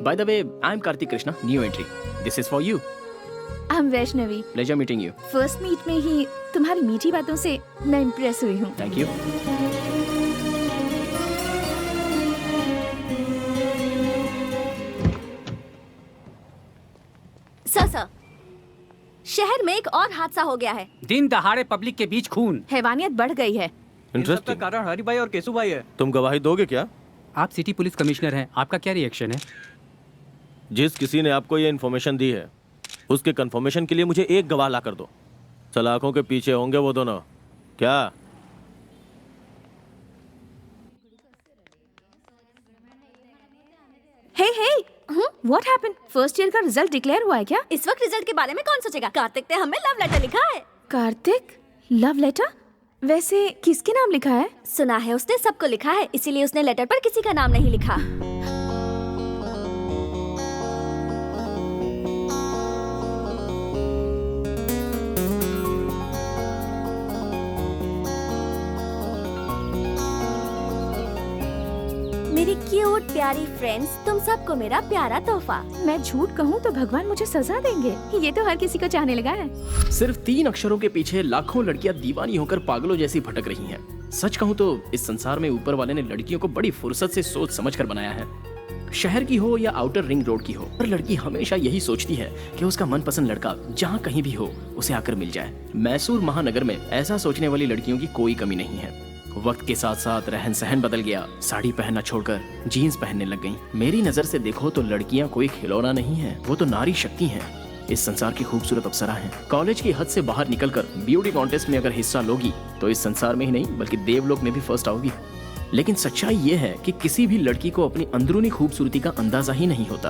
By the way, I am Kartik Krishna, new entry. This is for you. I am Vaishnavi. Pleasure meeting you. First meet में ही तुम्हारी मीठी बातों से मैं इम्प्रेस हुई हूँ। Thank you. सर, शहर में एक और हादसा हो गया है। दिन दहाड़े पब्लिक के बीच खून। हैवानियत बढ़ गई है। इंटरेस्टिंग। कारण हरी भाई और केशु भाई है। तुम गवाही दोगे क्या? आप सिटी पुलिस कमिश्नर हैं, आपका क्या रिएक्शन है? जिस किसी ने आपको ये इन्फॉर्मेशन दी है उसके कंफर्मेशन के लिए मुझे एक गवाह ला कर दो। सलाखों के पीछे होंगे वो दोनों। क्या? Hey what happened? First year का रिजल्ट डिक्लेयर हुआ है क्या? इस वक्त रिजल्ट के बारे में कौन सोचेगा? कार्तिक ने हमें लव लेटर लिखा है। कार्तिक? Love letter? वैसे किसके नाम लिखा है? सुना है उसने सबको लिखा है, इसीलिए उसने लेटर पर किसी का नाम नहीं लिखा। मेरी क्यूट प्यारी फ्रेंड्स, तुम सबको मेरा प्यारा तोहफा। मैं झूठ कहूँ तो भगवान मुझे सजा देंगे। ये तो हर किसी को चाहने लगा है। सिर्फ 3 अक्षरों के पीछे लाखों लड़कियां दीवानी होकर पागलों जैसी भटक रही हैं। सच कहूँ तो इस संसार में ऊपर वाले ने लड़कियों को बड़ी फुर्सत से सोच समझ कर बनाया है। शहर की हो या आउटर रिंग रोड की हो, पर लड़की हमेशा यही सोचती है कि उसका मनपसंद लड़का जहाँ कहीं भी हो उसे आकर मिल जाए। मैसूर महानगर में ऐसा सोचने वाली लड़कियों की कोई कमी नहीं है। वक्त के साथ साथ रहन सहन बदल गया, साड़ी पहनना छोड़कर जीन्स पहनने लग गईं। मेरी नजर से देखो तो लड़कियां कोई खिलौना नहीं है, वो तो नारी शक्ति हैं। इस संसार की खूबसूरत अप्सरा हैं। कॉलेज की हद से बाहर निकलकर ब्यूटी कॉन्टेस्ट में अगर हिस्सा लोगी तो इस संसार में ही नहीं बल्कि देवलोक में भी फर्स्ट आओगी। लेकिन सच्चाई ये है कि किसी भी लड़की को अपनी अंदरूनी खूबसूरती का अंदाजा ही नहीं होता।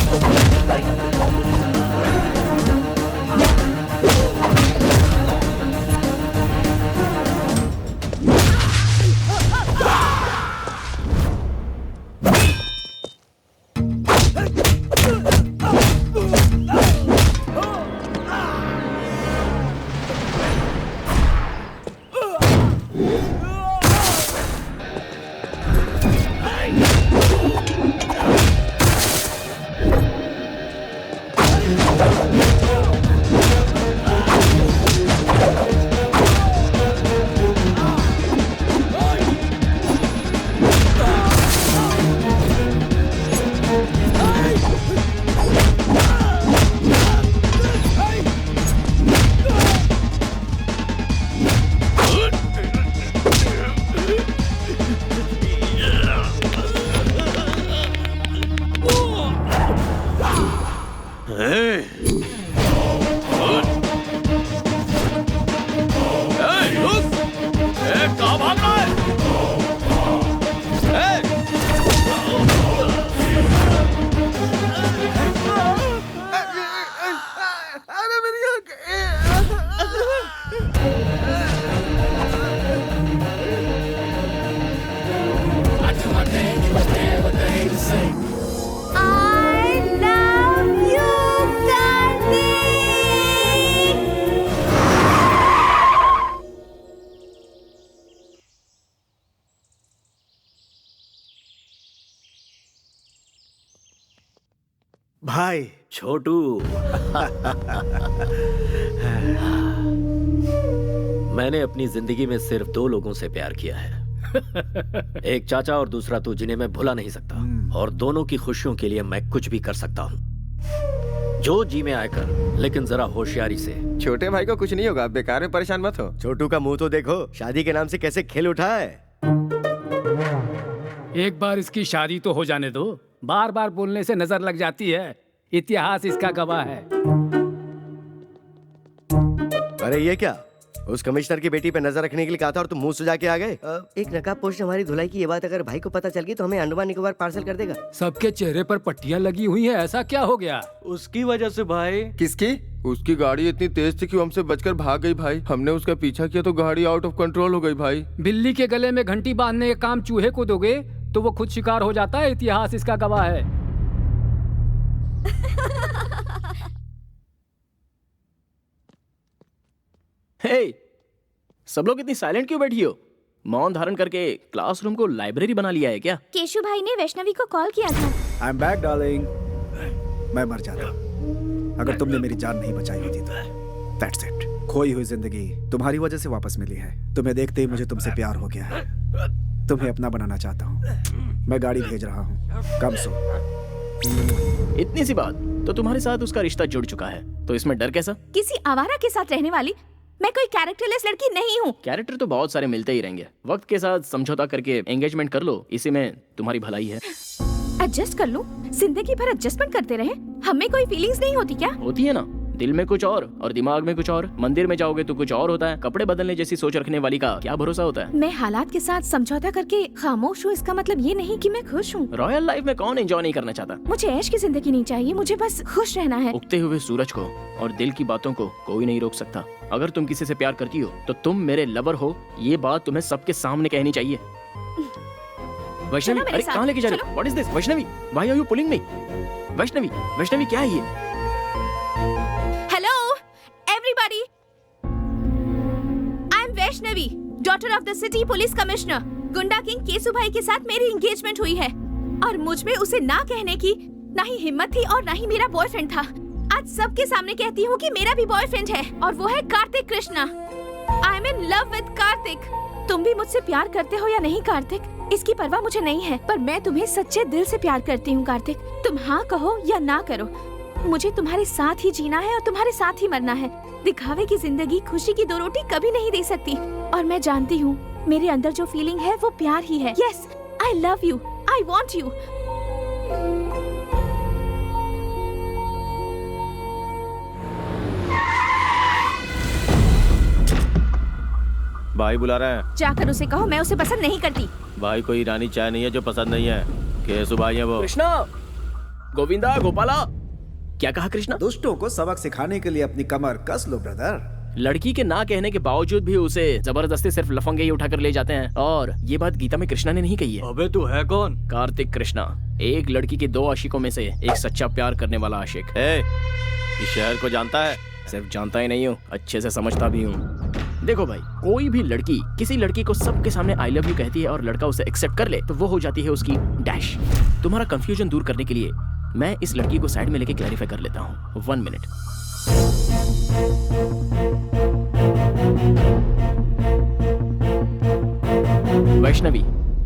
I love you, Kartik. भाई छोटू। मैंने अपनी जिंदगी में सिर्फ 2 लोगों से प्यार किया है। एक चाचा और दूसरा तू, जिन्हें मैं भुला नहीं सकता। और दोनों की खुशियों के लिए मैं कुछ भी कर सकता हूँ। जो जी में आए कर, लेकिन जरा होशियारी से। छोटे भाई को कुछ नहीं होगा, बेकार में परेशान मत हो। छोटू का मुंह तो देखो, शादी के नाम से कैसे खेल उठा है। एक बार इसकी शादी तो हो जाने दो। बार बार बोलने से नजर लग जाती है। इतिहास इसका गवाह है। अरे ये क्या, उस कमिश्नर की बेटी पे नजर रखने के लिए कहा था और तुम मुंह सुजा के आ गए। एक नकाबपोश ने हमारी धुलाई की ये बात अगर भाई को पता चल गई तो हमें अंडमान निकोबार पार्सल कर देगा। सबके चेहरे पर पट्टियां लगी हुई हैं, ऐसा क्या हो गया? उसकी वजह से भाई। किसकी? उसकी गाड़ी इतनी तेज थी कि वो हमसे बचकर भाग गई भाई। हमने उसका पीछा किया तो गाड़ी आउट ऑफ कंट्रोल हो गई भाई। बिल्ली के गले में घंटी बांधने का काम चूहे को दोगे तो वो खुद शिकार हो जाता है। इतिहास इसका गवाह है। हे, सब लोग इतनी साइलेंट क्यों बैठी हो? मौन धारण करके क्लासरूम को लाइब्रेरी बना लिया है क्या? केशु भाई ने वैष्णवी को कॉल किया था। I am back darling. मैं मर जाता अगर तुमने मेरी जान नहीं बचाई होती तो। That's it. खोई हुई जिंदगी तुम्हारी वजह से वापस मिली है। तुम्हें देखते ही मुझे तुमसे प्यार हो गया है। तुम्हें अपना बनाना चाहता हूँ। मैं गाड़ी भेज रहा हूँ, कम सो। इतनी सी बात तो तुम्हारे साथ उसका रिश्ता जुड़ चुका है, तो इसमें डर कैसा? किसी आवारा के साथ रहने वाली मैं कोई कैरेक्टरलेस लड़की नहीं हूँ। कैरेक्टर तो बहुत सारे मिलते ही रहेंगे। वक्त के साथ समझौता करके एंगेजमेंट कर लो, इसी में तुम्हारी भलाई है। एडजस्ट कर लूं? जिंदगी भर एडजस्टमेंट करते रहे, हमें कोई फीलिंग्स नहीं होती क्या? होती है ना, दिल में कुछ और दिमाग में कुछ और। मंदिर में जाओगे तो कुछ और होता है। कपड़े बदलने जैसी सोच रखने वाली का क्या भरोसा होता है? मैं हालात के साथ समझौता करके खामोश हूँ, इसका मतलब ये नहीं कि मैं खुश हूँ। रॉयल लाइफ में कौन एंजॉय नहीं करना चाहता? मुझे ऐश की जिंदगी नहीं चाहिए, मुझे बस खुश रहना है। उगते हुए सूरज को और दिल की बातों को कोई नहीं रोक सकता। अगर तुम किसी से प्यार करती हो तो तुम मेरे लवर हो, ये बात तुम्हें सबके सामने कहनी चाहिए। वैष्णवी, अरे कहाँ लेके जा रहे हो? What is this? Vaishnavi, why are you pulling me? Vaishnavi, Vaishnavi क्या है ये? Hello everybody, I am Vaishnavi, daughter of the city police commissioner. गुंडा किंग केसु भाई के साथ मेरी एंगेजमेंट हुई है और मुझ में उसे ना कहने की ना ही हिम्मत थी और ना ही मेरा बॉयफ्रेंड था। आज सबके सामने कहती हूँ कि मेरा भी बॉयफ्रेंड है और वो है Kartik Krishna. I am in love with Kartik. तुम भी मुझसे प्यार करते हो या नहीं कार्तिक, इसकी परवाह मुझे नहीं है, पर मैं तुम्हें सच्चे दिल से प्यार करती हूँ कार्तिक। तुम हाँ कहो या ना करो, मुझे तुम्हारे साथ ही जीना है और तुम्हारे साथ ही मरना है। दिखावे की जिंदगी खुशी की 2 रोटी कभी नहीं दे सकती और मैं जानती हूँ मेरे अंदर जो फीलिंग है वो प्यार ही है। Yes, I love you, I want you. भाई बुला रहे हैं। जाकर उसे कहो मैं उसे पसंद नहीं करती। भाई कोई ईरानी चाय नहीं है जो पसंद नहीं है। केसु भाई है वो। कृष्णा, गोविंदा, गोपाला, क्या कहा कृष्णा? दुष्टों को सबक सिखाने के लिए अपनी कमर कस लो ब्रदर। लड़की के ना कहने के बावजूद भी उसे जबरदस्ती सिर्फ लफंगे ही उठाकर ले जाते हैं। और ये बात गीता में कृष्णा ने नहीं कही है। अबे तू है कौन? कार्तिक कृष्णा, एक लड़की के 2 आशिकों में से एक सच्चा प्यार करने वाला आशिक। इस शहर को जानता है? सिर्फ जानता ही नहीं हूँ, अच्छे से समझता भी हूँ। देखो भाई, कोई भी लड़की किसी लड़की को सबके सामने आई लव यू कहती है और लड़का उसे एक्सेप्ट कर ले तो वो हो जाती है उसकी डैश। तुम्हारा कंफ्यूजन दूर करने के लिए मैं इस लड़की को साइड में लेके क्लैरिफाई कर लेता हूँ। 1 मिनट। वैष्णवी,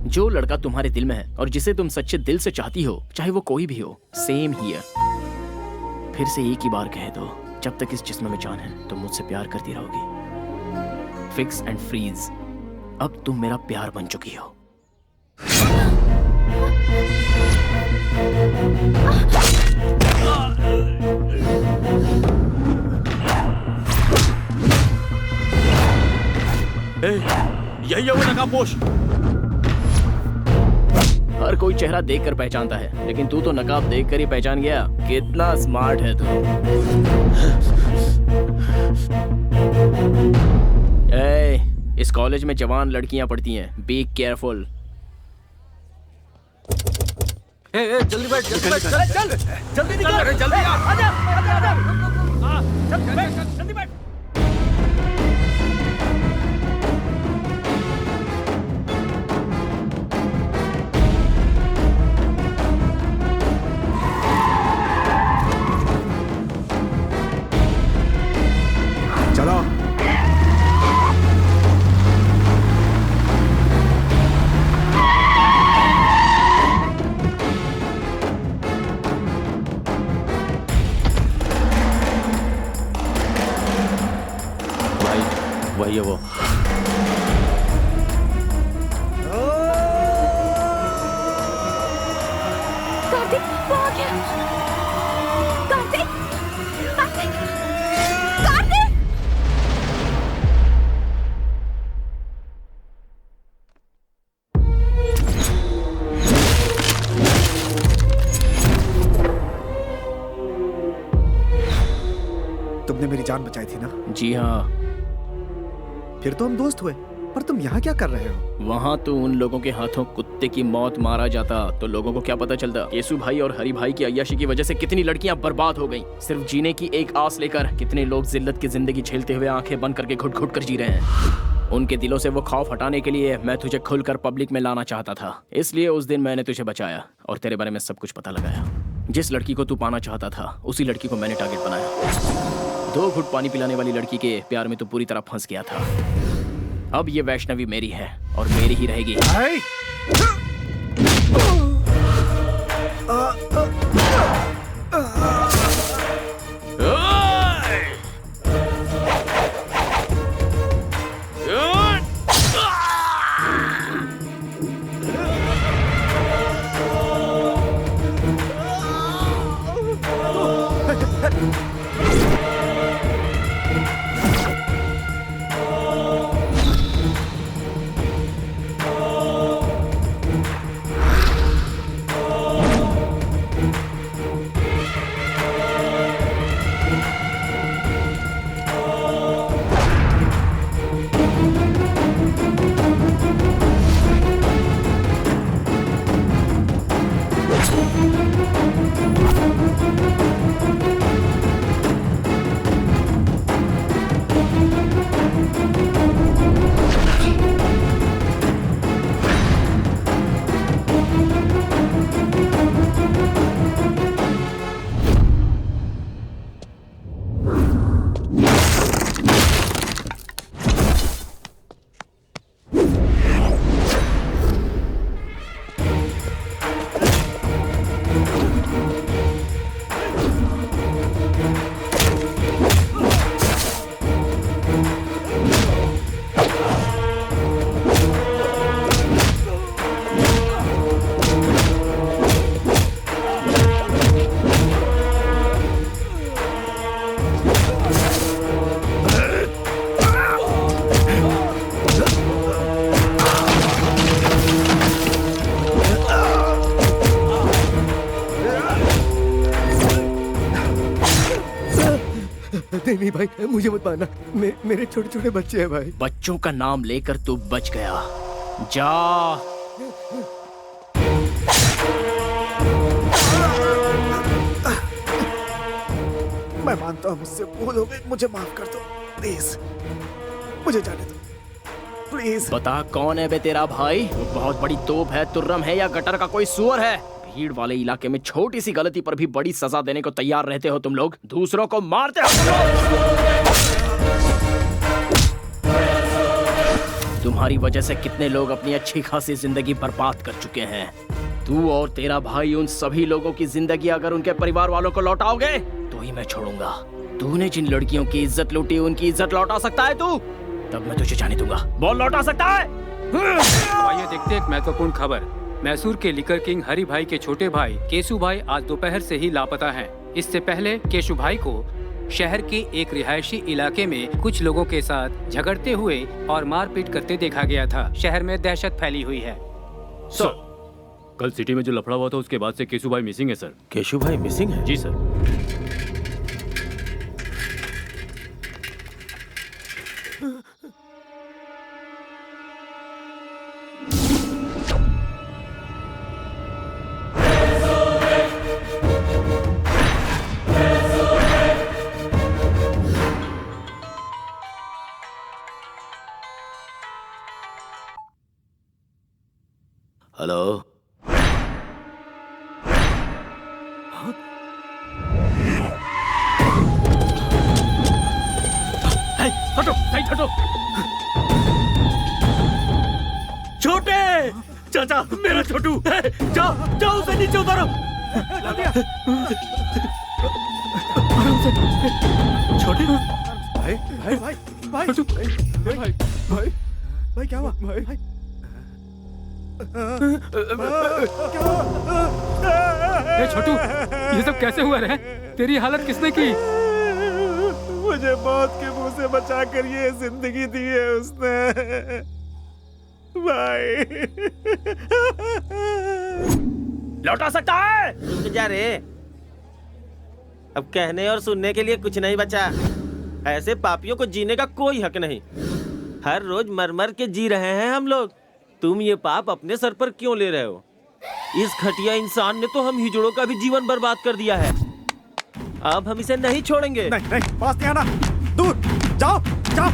जो लड़का तुम्हारे दिल में है और जिसे तुम सच्चे दिल से चाहती हो, चाहे वो कोई भी हो, सेम हियर। फिर से एक ही बार कह दो, जब तक इस जिस्म में जान है तुम मुझसे प्यार करती रहोगी। फिक्स एंड फ्रीज, अब तुम मेरा प्यार बन चुकी हो। यही है वो नकाबपोश। हर कोई चेहरा देखकर पहचानता है, लेकिन तू तो नकाब देखकर ही पहचान गया। कितना स्मार्ट है तू। इस कॉलेज में जवान लड़कियां पढ़ती हैं, बी केयरफुल। जल्दी बैठ चल जल्दी निकल अरे जल्दी आजा जल्दी बैठ चलो वही है वो। कार्तिक वो आ गया। कार्तिक कार्तिक कार्तिक तुमने मेरी जान बचाई थी ना? जी हाँ। फिर तो हम दोस्त हुए, पर तुम यहाँ क्या कर रहे हो? वहाँ तो उन लोगों के हाथों कुत्ते की मौत मारा जाता तो लोगों को क्या पता चलता। केसू भाई और हरी भाई की अय्याशी की वजह से कितनी लड़कियां बर्बाद हो गईं। सिर्फ जीने की एक आस लेकर कितने लोग जिल्लत की जिंदगी झेलते हुए आंखें बंद करके घुट घुट कर जी रहे हैं। उनके दिलों से वो खौफ हटाने के लिए मैं तुझे खुलकर पब्लिक में लाना चाहता था, इसलिए उस दिन मैंने तुझे बचाया और तेरे बारे में सब कुछ पता लगाया। जिस लड़की को तू पाना चाहता था उसी लड़की को मैंने टारगेट बनाया। 2 घुट पानी पिलाने वाली लड़की के प्यार में तो पूरी तरह फंस गया था। अब ये वैष्णवी मेरी है और मेरी ही रहेगी। नहीं भाई, मुझे मत मारना। मेरे छोटे छोटे बच्चे हैं भाई। बच्चों का नाम लेकर तू बच गया। जा। मैं मानता हूँ मुझसे भूल हो गई, मुझे माफ कर दो प्लीज, मुझे जाने दो प्लीज। बता कौन है बे तेरा भाई? वो बहुत बड़ी तोप है, तुर्रम है या गटर का कोई सुअर है? भीड़ वाले इलाके में छोटी सी गलती पर भी बड़ी सजा देने को तैयार रहते हो तुम लोग, दूसरों को मारते हो तुम लोग। तुम्हारी वजह से कितने लोग अपनी अच्छी खासी जिंदगी बर्बाद कर चुके हैं। तू और तेरा भाई उन सभी लोगों की जिंदगी अगर उनके परिवार वालों को लौटाओगे तो ही मैं छोड़ूंगा। तूने जिन लड़कियों की इज्जत लूटी उनकी इज्जत लौटा सकता है तू? तब मैं तुझे जाने दूंगा। बोल, लौटा सकता है? आइए देखते एक महत्वपूर्ण खबर। मैसूर के लिकर किंग हरि भाई के छोटे भाई केशु भाई आज दोपहर से ही लापता हैं। इससे पहले केशु भाई को शहर के एक रिहायशी इलाके में कुछ लोगों के साथ झगड़ते हुए और मारपीट करते देखा गया था। शहर में दहशत फैली हुई है। सर, कल सिटी में जो लफड़ा हुआ था उसके बाद से केशु भाई मिसिंग है सर। केशु भाई मिसिंग है? जी सर। हेलो। हटो, साइड हटो। छोटे चाचा, मेरा छोटू, जाओ जाओ उसे नीचे उतारो। छोटे भाई भाई भाई भाई भाई भाई भाई भाई क्या हुआ भाई भाई ए छोटू, ये सब कैसे हुआ रे? तेरी हालत किसने की? मुझे मौत के मुंह से बचा कर ये जिंदगी दी है उसने भाई। लौटा सकता है? रुक जा रे, अब कहने और सुनने के लिए कुछ नहीं बचा। ऐसे पापियों को जीने का कोई हक नहीं। हर रोज मर मर के जी रहे हैं हम लोग। तुम ये पाप अपने सर पर क्यों ले रहे हो? इस घटिया इंसान ने तो हम हिजड़ों का भी जीवन बर्बाद कर दिया है। अब हम इसे नहीं छोड़ेंगे। नहीं नहीं, पास नहीं आना, दूर जाओ जाओ।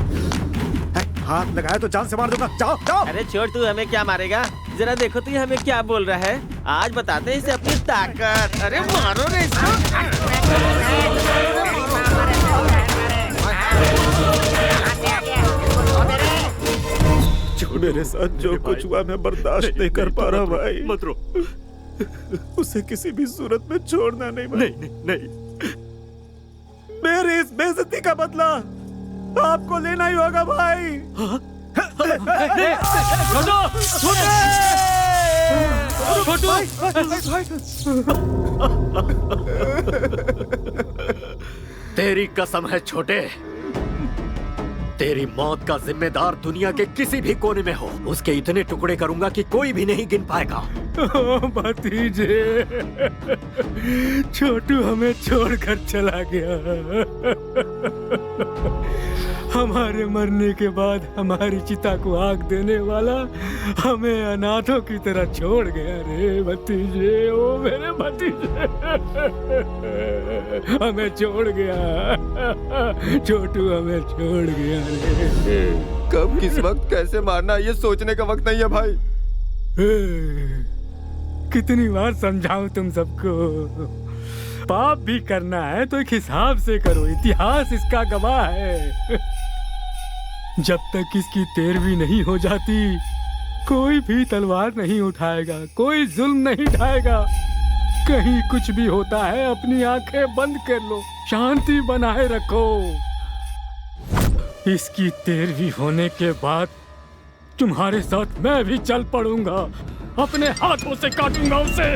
हाथ लगाया तो जान से मार दूंगा, जाओ जाओ। अरे छोड़, तू हमें क्या मारेगा? जरा देखो तो ये हमें क्या बोल रहा है। आज बताते हैं इसे अपनी ताकत। अरे मारो रे इसको। मेरे साथ जो कुछ हुआ मैं बर्दाश्त नहीं कर पा रहा भाई। मत रो। उसे किसी भी सूरत में छोड़ना नहीं भाई। नहीं नहीं, मेरी इस बेइज्जती का बदला आपको लेना ही होगा भाई। तेरी कसम है छोटे, तेरी मौत का जिम्मेदार दुनिया के किसी भी कोने में हो, उसके इतने टुकड़े करूंगा कि कोई भी नहीं गिन पाएगा। भतीजे, छोटू हमें छोड़कर चला गया। हमारे मरने के बाद हमारी चिता को आग देने वाला हमें अनाथों की तरह छोड़ गया रे भतीजे। ओ मेरे भतीजे, हमें छोड़ गया। छोटू हमें छोड़ गया रे। कब किस वक्त कैसे मारना ये सोचने का वक्त नहीं है भाई। कितनी बार समझाऊं तुम सबको? पाप भी करना है तो एक हिसाब से करो, इतिहास इसका गवाह है। जब तक इसकी तेरहवीं नहीं हो जाती कोई भी तलवार नहीं उठाएगा, कोई जुल्म नहीं ढाएगा। कहीं कुछ भी होता है अपनी आंखें बंद कर लो, शांति बनाए रखो। इसकी तेरहवीं होने के बाद तुम्हारे साथ मैं भी चल पड़ूंगा, अपने हाथों से काटूंगा उसे।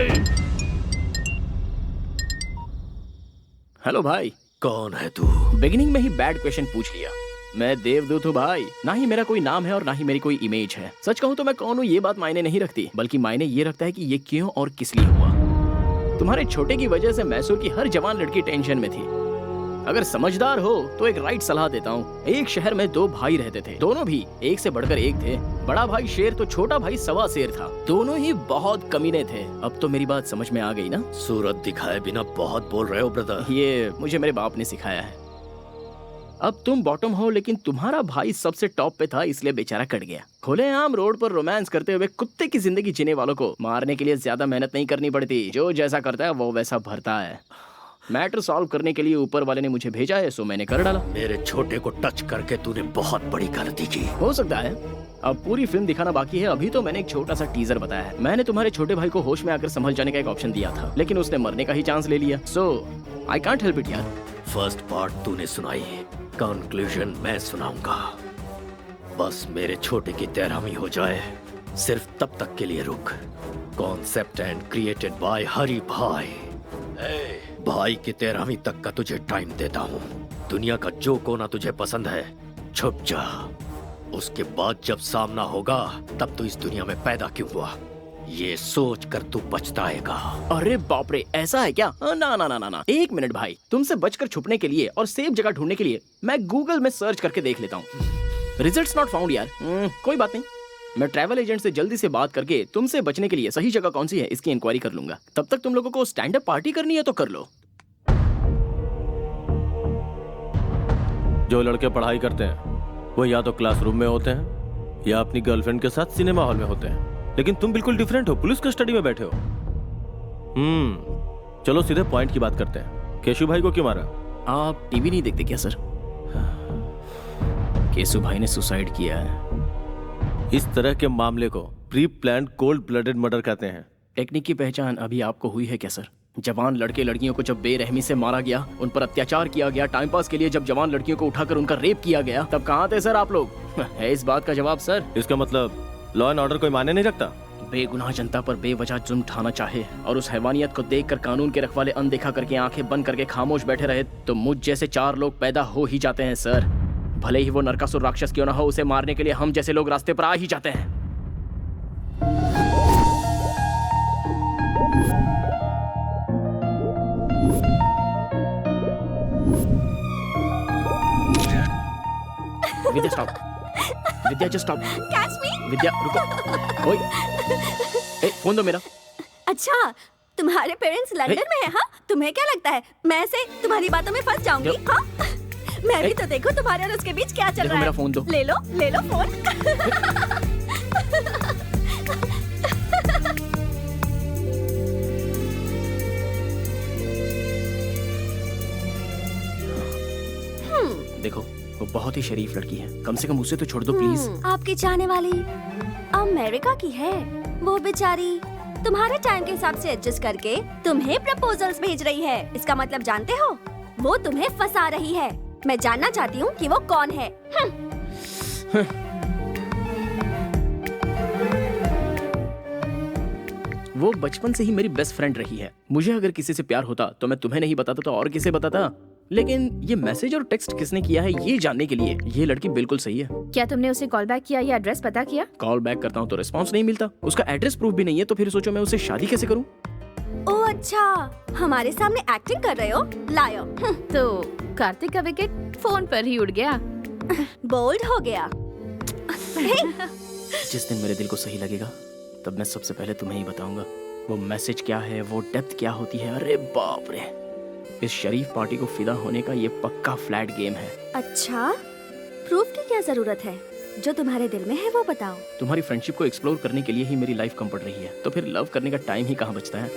हेलो भाई। कौन है तू? बिगिनिंग में ही बैड क्वेश्चन पूछ लिया। मैं देवदूत हूँ भाई, ना ही मेरा कोई नाम है और ना ही मेरी कोई इमेज है। सच कहूँ तो मैं कौन हूँ ये बात मायने नहीं रखती, बल्कि मायने ये रखता है कि ये क्यों और किस लिए हुआ। तुम्हारे छोटे की वजह से मैसूर की हर जवान लड़की टेंशन में थी। अगर समझदार हो तो एक राइट सलाह देता हूँ। एक शहर में दो भाई रहते थे, दोनों भी एक से बढ़कर एक थे। बड़ा भाई शेर तो छोटा भाई सवा शेर था। दोनों ही बहुत कमीने थे। अब तो मेरी बात समझ में आ गई ना? सूरत दिखाए बिना बहुत बोल रहे हो ब्रदर। ये मुझे मेरे बाप ने सिखाया है। अब तुम बॉटम हो, लेकिन तुम्हारा भाई सबसे टॉप पे था, इसलिए बेचारा कट गया। खुलेआम रोड पर रोमांस करते हुए कुत्ते की जिंदगी जीने वालों को मारने के लिए ज्यादा मेहनत नहीं करनी पड़ती। जो जैसा करता है वो वैसा भरता है। मैटर सॉल्व करने के लिए ऊपर वाले ने मुझे भेजा है, सो मैंने कर डाला। मेरे छोटे को टच करके तूने बहुत बड़ी गलती की। हो सकता है, अब पूरी फिल्म दिखाना बाकी है। अभी तो मैंने एक छोटा सा टीजर बताया है। मैंने तुम्हारे छोटे भाई को होश में आकर संभल जाने का एक ऑप्शन दिया था, लेकिन उसने मरने का ही चांस ले लिया। सो आई कांट हेल्प इट यार। फर्स्ट पार्ट तूने सुनाई, कंक्लूजन मैं सुनाऊंगा। बस मेरे छोटे की तेरहवीं हो जाए, सिर्फ तब तक के लिए रुक। कॉन्सेप्ट एंड क्रिएटेड बाय हरी भाई। भाई की तेरहवीं तक का तुझे टाइम देता हूँ। दुनिया का जो कोना तुझे पसंद है छुप जा। उसके बाद जब सामना होगा तब तू इस दुनिया में पैदा क्यों हुआ ये सोच कर तू पछताएगा। अरे बाप रे, ऐसा है क्या? ना ना ना ना ना, एक मिनट भाई। तुमसे बचकर छुपने के लिए और सेफ जगह ढूंढने के लिए मैं गूगल में सर्च करके देख लेता हूँ। रिजल्ट्स नॉट फाउंड यार। कोई बात नहीं, मैं ट्रैवल एजेंट से जल्दी से बात करके तुमसे बचने के लिए सही जगह कौन सी है इसकी इंक्वायरी कर लूंगा। तब तक तुम लोगों को स्टैंड अप पार्टी करनी है तो कर लो। जो लड़के पढ़ाई करते हैं वो या तो क्लासरूम में होते हैं या अपनी गर्लफ्रेंड के साथ सिनेमा हॉल में होते हैं। लेकिन तुम बिल्कुल डिफरेंट हो, पुलिस कस्टडी में बैठे हो। चलो सीधे पॉइंट की बात करते हैं। केशु भाई को क्यों मारा? आप टीवी नहीं देखते क्या सर? केशु भाई ने सुसाइड किया है। इस तरह के मामले को pre planned cold blooded murder कहते हैं। टेक्निक की पहचान अभी आपको हुई है क्या सर? जवान लड़के लड़कियों को जब बेरहमी से मारा गया, उन पर अत्याचार किया गया, टाइम पास के लिए जब जवान लड़कियों को उठाकर उनका रेप किया गया, तब कहाँ थे सर आप लोग? है इस बात का जवाब सर? इसका मतलब लॉ एंड ऑर्डर कोई मायने नहीं रखता? बेगुनाह जनता पर बेवजह जुर्म ढाना चाहे और उस हैवानियत को देखकर कानून के रखवाले अनदेखा करके आंखें बंद करके खामोश बैठे रहे, तो मुझ जैसे 4 लोग पैदा हो ही जाते हैं सर। भले ही वो नरकासुर राक्षस क्यों ना हो, उसे मारने के लिए हम जैसे लोग रास्ते पर आ ही जाते हैं। Vidya stop, Vidya just stop. Catch me. Vidya रुको। ओए, ए, फोन दो मेरा। अच्छा, तुम्हारे पेरेंट्स लंदन में हैं? हाँ, तुम्हें क्या लगता है मैं ऐसे तुम्हारी बातों में फंस जाऊंगी? हाँ, मैं भी तो देखो तुम्हारे और उसके बीच क्या चल रहा है। मेरा फोन दो। ले लो फोन। देखो, वो बहुत ही शरीफ लड़की है, कम से कम उसे तो छोड़ दो प्लीज। आपकी चाहने वाली अमेरिका की है। वो बेचारी तुम्हारे टाइम के हिसाब से एडजस्ट करके तुम्हें प्रपोजल्स भेज रही है। इसका मतलब जानते हो? वो तुम्हें फंसा रही है। मैं जानना चाहती हूँ कि वो कौन है। वो बचपन से ही मेरी बेस्ट फ्रेंड रही है। मुझे अगर किसी से प्यार होता तो मैं तुम्हें नहीं बताता तो और किसे बताता? लेकिन ये मैसेज और टेक्स्ट किसने किया है ये जानने के लिए ये लड़की बिल्कुल सही है। क्या तुमने उसे कॉल बैक किया या एड्रेस पता किया? कॉल बैक करता हूँ तो रिस्पांस नहीं मिलता, उसका एड्रेस प्रूफ भी नहीं है, तो फिर सोचो मैं उससे शादी कैसे करूँ? ओह अच्छा, हमारे सामने एक्टिंग कर रहे हो? लायो। तो कार्तिक का विकेट फोन पर ही उड़ गया। बोल्ड हो गया। जिस दिन मेरे दिल को सही लगेगा तब मैं सबसे पहले तुम्हें ही बताऊंगा वो मैसेज क्या है, वो डेप्थ क्या होती है। अरे बाप रे, इस शरीफ पार्टी को फिदा होने का ये पक्का फ्लैट गेम है। अच्छा, प्रूफ की क्या जरूरत है? जो तुम्हारे दिल में है वो बताओ। तुम्हारी फ्रेंडशिप को एक्सप्लोर करने के लिए ही मेरी लाइफ कम पड़ रही है, तो फिर लव करने का टाइम ही कहाँ बचता है?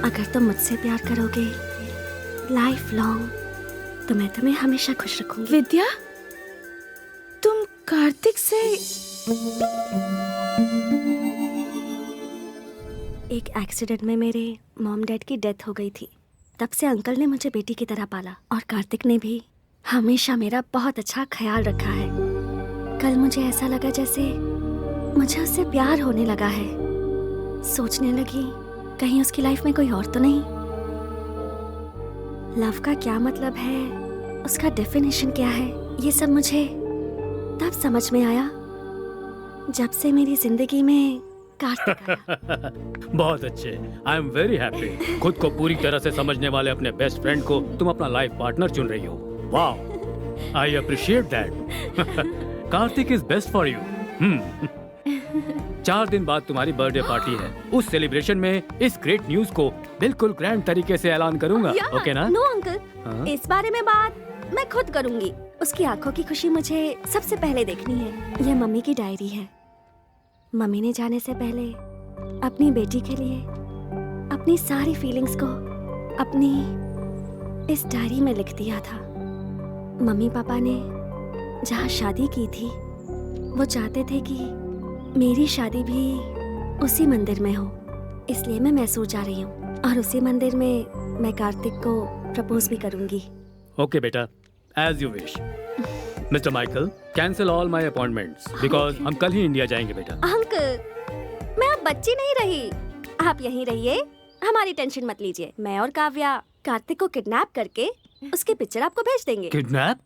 अगर तुम मुझसे प्यार करोगे लाइफ लॉन्ग, तो मैं तुम्हें हमेशा खुश रखूंगी। विद्या, तुम कार्तिक से एक एक्सीडेंट में मेरे मॉम डैड की डेथ हो गई थी। तब से अंकल ने मुझे बेटी की तरह पाला और कार्तिक ने भी हमेशा मेरा बहुत अच्छा ख्याल रखा है। कल मुझे ऐसा लगा जैसे मुझे उससे प्यार होने लगा है। सोचने लगी कहीं उसकी लाइफ में कोई और तो नहीं। लव का क्या मतलब है, उसका डेफिनेशन क्या है, ये सब मुझे तब समझ में आया जब से मेरी जिंदगी में कार्तिक आया। बहुत अच्छे, आई एम वेरी हैप्पी। खुद को पूरी तरह से समझने वाले अपने बेस्ट फ्रेंड को तुम अपना लाइफ पार्टनर चुन रही हो। वाह, I appreciate that. Kartik is best for you. 4 दिन बाद तुम्हारी बर्थडे पार्टी है। उस सेलिब्रेशन में इस ग्रेट न्यूज को बिल्कुल ग्रैंड तरीके से ऐलान करूंगा। ओके ना? नो अंकल, इस बारे में बात मैं खुद करूंगी। उसकी आंखों की खुशी मुझे सबसे पहले देखनी है। यह मम्मी की डायरी है। मम्मी ने जाने से पहले अपनी बेटी के लिए अपनी सारी फीलिंग्स को अपनी इस डायरी में लिख दिया था। मम्मी पापा ने जहाँ शादी की थी वो चाहते थे कि मेरी शादी भी उसी मंदिर में हो, इसलिए मैं मैसूर जा रही हूँ और उसी मंदिर में मैं कार्तिक को प्रपोज भी करूंगी। ओके बेटा, as you wish. Mister Michael, cancel all my appointments because हम कल ही इंडिया जाएंगे बेटा। अंकल, मैं अब बच्ची नहीं रही, आप यहीं रहिए, हमारी टेंशन मत लीजिए। मैं और काव्या कार्तिक को किडनैप करके उसकी पिक्चर आपको भेज देंगे। किडनैप?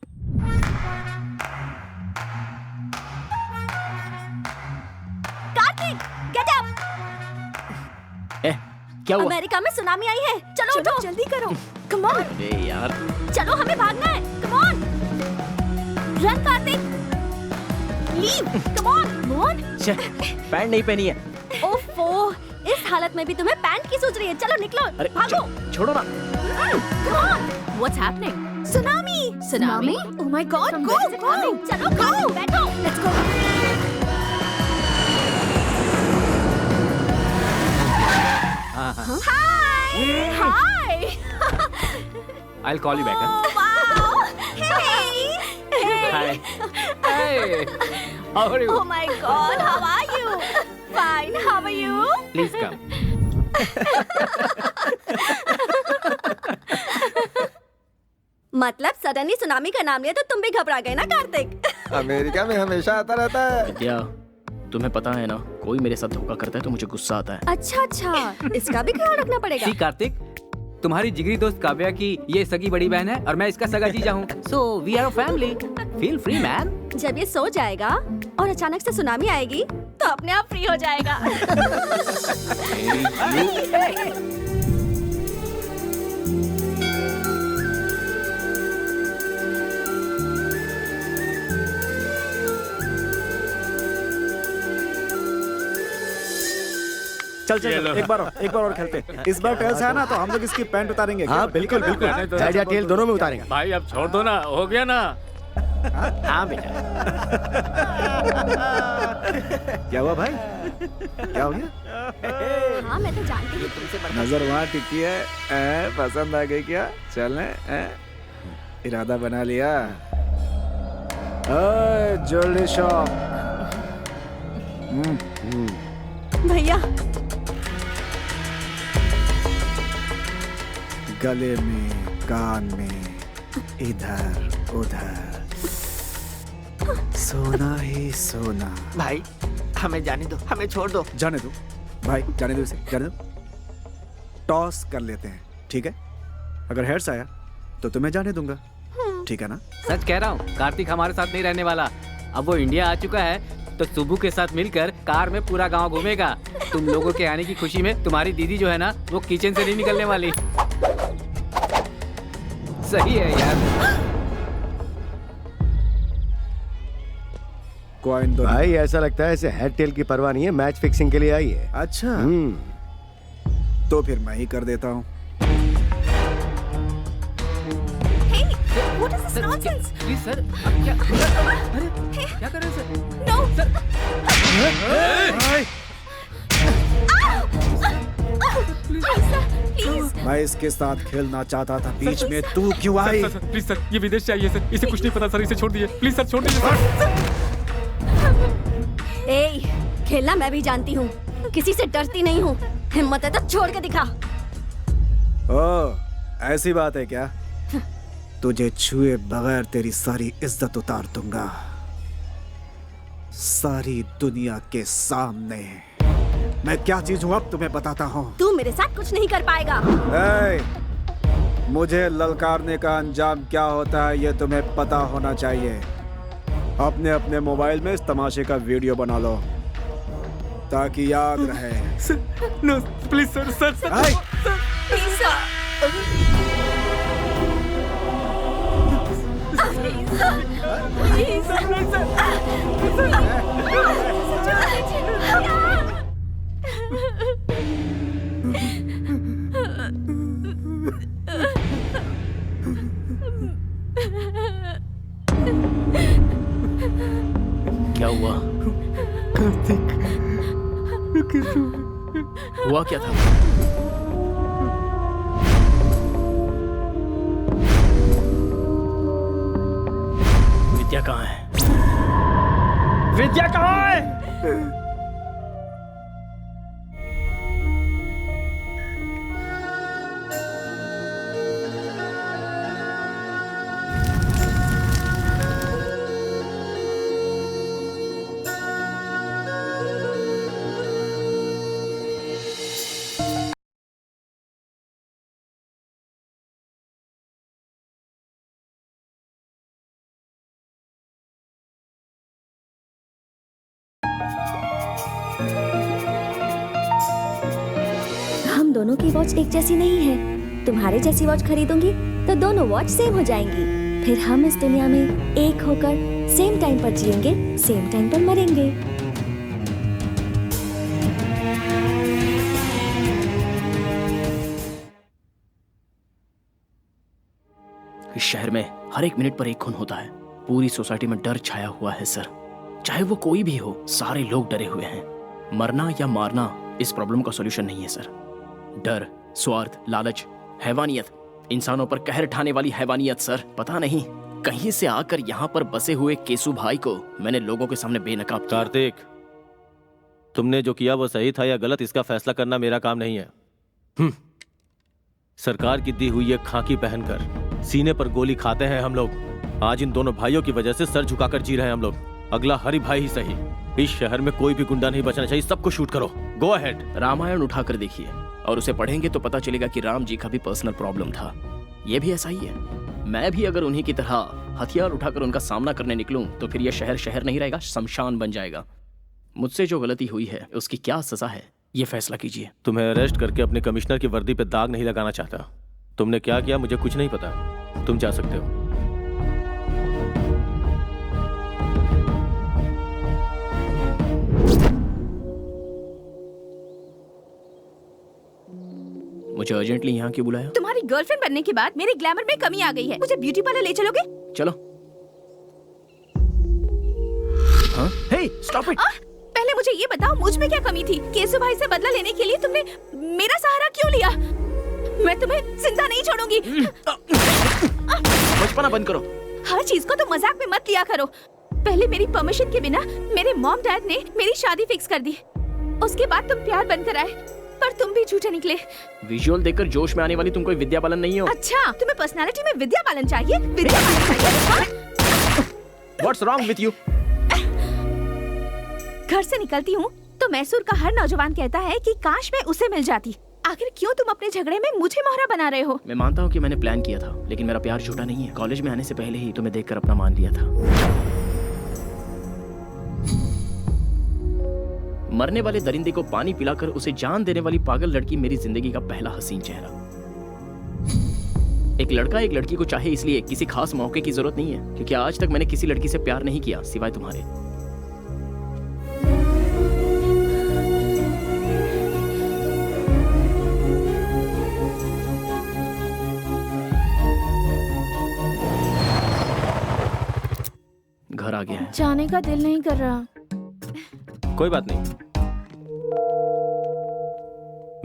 Kartik, get up! क्या हुआ? अमेरिका में सुनामी आई है, चलो उठो, जल्दी करो, कम ऑन। अरे यार, चलो हमें भागना है, come on, run Kartik, leave, come on, move on. Pant नहीं पहनी है। ओफो, इस हालत में भी तुम्हें पैंट की सोच रही है? चलो निकलो, भागो। छोड़ो ना। What's happening? Tsunami. Tsunami? Oh my God! Go, go! चलो go, बैठो। Let's go. Hi, hi. I'll call you back. Oh, wow. Hey. Hi. Hey. How are you? Oh my God, how are you? Fine, how are you? Please come. मतलब suddenly tsunami का नाम लिया तो तुम भी घबरा गए ना कार्तिक? अमेरिका में हमेशा आता रहता है। विद्या, तुम्हें पता है ना, कोई मेरे साथ धोखा करता है तो मुझे गुस्सा आता है। अच्छा, इसका भी ख्याल रखना पड़ेगा। See, कार्तिक, तुम्हारी जिगरी दोस्त काव्या की ये सगी बड़ी बहन है और मैं इसका सगा जीजा हूँ। So we are a family. Feel free, man. जब ये सो जाएगा और अचानक से सुनामी आएगी तो अपने आप फ्री हो जाएगा। चल एक बार और खेलते हैं। इस बार टेल्स है ना तो हम लोग इसकी पैंट उतारेंगे। हाँ बिल्कुल बिल्कुल, हेड या टेल दोनों में उतारेंगे। भाई अब छोड़ दो ना, हो गया ना। हाँ बेटा। क्या हुआ भाई? क्या हो गया? हाँ मैं तो जानती हूँ तुमसे बड़ा। नजर वहाँ टिकी है। पसंद आ गई क्या? चलने इरादा बना लिया। Jewellery shop. भैया गले में, कान में, इधर उधर सोना ही सोना। भाई हमें जाने दो, हमें छोड़ दो। जाने दो भाई, जाने दो इसे, जाने दो। टॉस कर लेते हैं, ठीक है? अगर हेड्स आया तो तुम्हें जाने दूंगा, ठीक है ना? सच कह रहा हूँ, कार्तिक हमारे साथ नहीं रहने वाला। अब वो इंडिया आ चुका है तो सुबू के साथ मिलकर कार में पूरा गांव घूमेगा। तुम लोगों के आने की खुशी में तुम्हारी दीदी जो है ना, वो किचन से नहीं निकलने वाली। सही है यार। कॉइन दो भाई ऐसा लगता है इसे हेड टेल की परवाह नहीं है, मैच फिक्सिंग के लिए आई है। अच्छा तो फिर मैं ही कर देता हूँ। What is this nonsense? Please sir, क्या कर रहे हैं सर? No. Please. मैं इसके साथ खेलना चाहता था, बीच में तू क्यों आई? प्लीज सर, ये विदेश चाहिए सर, इसे कुछ नहीं पता सर, इसे छोड़ दीजिए प्लीज सर, छोड़ दीजिए सर। ए, खेलना मैं भी जानती हूँ, किसी से डरती नहीं हूँ। हिम्मत है तो छोड़ के दिखा। ओ, ऐसी बात है क्या? तुझे छुए बगैर तेरी सारी इज्जत उतार दूंगा, सारी दुनिया के सामने। मैं क्या चीज हूँ अब तुम्हें बताता हूँ। तू मेरे साथ कुछ नहीं कर पाएगा। मुझे ललकारने का अंजाम क्या होता है ये तुम्हें पता होना चाहिए। अपने अपने मोबाइल में इस तमाशे का वीडियो बना लो ताकि याद रहे। No please sir, sir sir please sir. क्या हुआ? कार्तिक हुआ क्या था? विद्या कहाँ है? विद्या कहाँ है? हम दोनों की वॉच एक जैसी नहीं है। तुम्हारे जैसी वॉच खरीदूंगी तो दोनों वॉच सेम हो जाएंगी। फिर हम इस दुनिया में एक होकर सेम टाइम पर जिएंगे, सेम टाइम पर मरेंगे। इस शहर में हर एक मिनट पर एक खून होता है। पूरी सोसाइटी में डर छाया हुआ है सर। चाहे वो कोई भी हो, सारे लोग डरे हुए हैं। मरना या मारना इस प्रॉब्लम का सॉल्यूशन नहीं है सर। डर, स्वार्थ, लालच, हैवानियत, इंसानों पर कहर ढाने वाली हैवानियत सर। पता नहीं कहीं से आकर यहाँ पर बसे हुए केसु भाई को मैंने लोगों के सामने बेनकाब किया। कार्तिक, तुमने जो किया वो सही था या गलत, इसका फैसला करना मेरा काम नहीं है। सरकार की दी हुई ये खाकी पहनकर सीने पर गोली खाते हैं हम लोग। आज इन दोनों भाइयों की वजह से सर झुकाकर जी रहे हैं हम लोग। अगला हरि भाई ही सही। इस शहर में कोई भी गुंडा नहीं बचना चाहिए। सबको शूट करो। Go ahead. रामायण उठाकर देखिए और उसे पढ़ेंगे तो पता चलेगा कि राम जी का भी पर्सनल प्रॉब्लम था। ये भी ऐसा ही है। मैं भी अगर उन्हीं की तरह हथियार उठाकर उनका सामना करने निकलूं तो फिर यह शहर शहर नहीं रहेगा, शमशान बन जाएगा। मुझसे जो गलती हुई है उसकी क्या सजा है, ये फैसला कीजिए। तुम्हें अरेस्ट करके अपने कमिश्नर की वर्दी पे दाग नहीं लगाना चाहता। तुमने क्या किया मुझे कुछ नहीं पता। तुम जा सकते हो। मुझे अर्जेंटली यहाँ क्यों बुलाया? तुम्हारी गर्लफ्रेंड बनने के बाद मेरे ग्लैमर में कमी आ गई है। मुझे ब्यूटी पार्लर ले चलोगे? चलो। हाँ? हे, स्टॉप इट। पहले मुझे ये बताओ, मुझ में क्या कमी थी? केसु भाई से बदला लेने के लिए तुमने मेरा सहारा क्यों लिया? मैं तुम्हें जिंदा नहीं छोड़ूंगी। बचपना बंद करो। हर चीज को तो मजाक में मत लिया करो। पहले मेरी परमिशन के बिना मेरे मॉम डैड ने मेरी शादी फिक्स कर दी। उसके बाद तुम प्यार बनकर आए, पर तुम भी झूठे निकले। विजुअल देखकर जोश में आने वाली तुम कोई विद्या बालन नहीं हो। अच्छा, तुम्हें पर्सनालिटी में विद्या बालन चाहिए? विद्या बालन चाहिए? What's wrong with you? घर से निकलती हूँ तो मैसूर का हर नौजवान कहता है कि काश मैं उसे मिल जाती। आखिर क्यों तुम अपने झगड़े में मुझे मोहरा बना रहे हो? मैं मानता हूँ कि मैंने प्लान किया था, लेकिन मेरा प्यार झूठा नहीं है। कॉलेज में आने से पहले ही तुम्हें देखकर अपना मान लिया था। मरने वाले दरिंदे को पानी पिलाकर उसे जान देने वाली पागल लड़की मेरी जिंदगी का पहला हसीन चेहरा। एक लड़का एक लड़की को चाहे इसलिए किसी खास मौके की जरूरत नहीं है, क्योंकि आज तक मैंने किसी लड़की से प्यार नहीं किया सिवाय तुम्हारे। घर आ गया है। जाने का दिल नहीं कर रहा। कोई बात नहीं।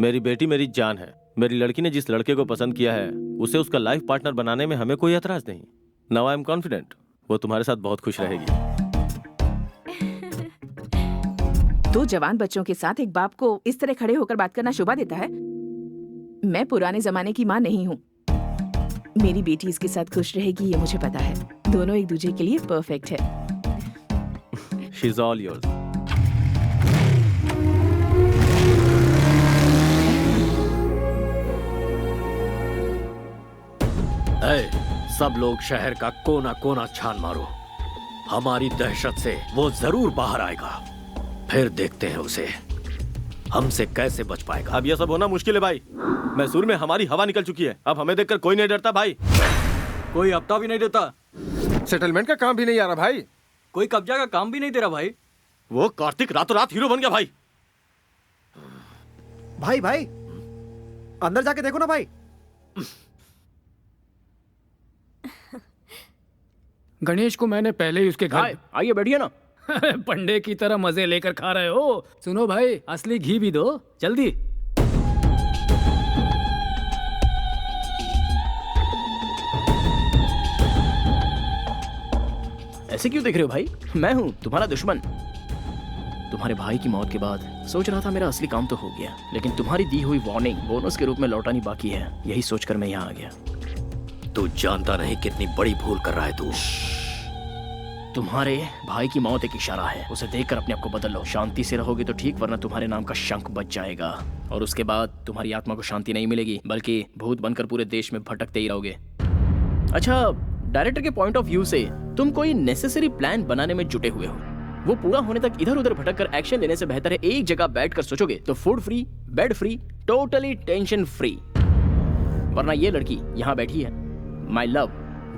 मेरी बेटी मेरी जान है। मेरी लड़की ने जिस लड़के को पसंद किया है उसे उसका लाइफ पार्टनर बनाने में हमें कोई एतराज नहीं। नाउ आई एम कॉन्फिडेंट वो तुम्हारे साथ बहुत खुश रहेगी। दो जवान बच्चों के साथ एक बाप को इस तरह खड़े होकर बात करना शोभा देता है? मैं पुराने जमाने की माँ नहीं हूँ। मेरी बेटी इसके साथ खुश रहेगी ये मुझे पता है। दोनों एक दूसरे के लिए परफेक्ट है। She is all yours. सब लोग शहर का कोना कोना छान मारो। हमारी दहशत से वो जरूर बाहर आएगा। फिर देखते हैं उसे हमसे कैसे बच पाएगा। अब यह सब होना मुश्किल है भाई। मैसूर में हमारी हवा निकल चुकी है। अब हमें देखकर कोई नहीं डरता भाई। कोई हफ्ता भी नहीं देता। सेटलमेंट का काम भी नहीं आ रहा भाई। कोई कब्जा का काम भी नहीं दे रहा भाई। वो कार्तिक रातों रात हीरो बन गया भाई। भाई भाई अंदर जाके देखो ना भाई। गणेश को मैंने पहले ही उसके घर। आइए बैठिए ना। पंडे की तरह मजे लेकर खा रहे हो। सुनो भाई, असली घी भी दो जल्दी। ऐसे क्यों देख रहे हो भाई? मैं हूं तुम्हारा दुश्मन। तुम्हारे भाई की मौत के बाद सोच रहा था मेरा असली काम तो हो गया, लेकिन तुम्हारी दी हुई वार्निंग बोनस के रूप में लौटानी बाकी है। यही सोचकर मैं यहाँ आ गया। तू जानता नहीं कितनी बड़ी भूल कर रहा है तू। तुम्हारे भाई की मौत एक इशारा है। उसे देखकर अपने आप को बदल लो। शांति से रहोगे तो ठीक, वरना तुम्हारे नाम का शंख बच जाएगा और उसके बाद तुम्हारी आत्मा को शांति नहीं मिलेगी, बल्कि भूत बनकर पूरे देश में भटकते ही रहोगे। अच्छा, डायरेक्टर के पॉइंट ऑफ व्यू से तुम कोई नेसेसरी प्लान बनाने में जुटे हुए हो। वो पूरा होने तक इधर उधर भटककर एक्शन लेने से बेहतर है एक जगह बैठकर सोचोगे तो food free, bed free, totally tension free. वरना ये लड़की यहाँ बैठी है, माय लव,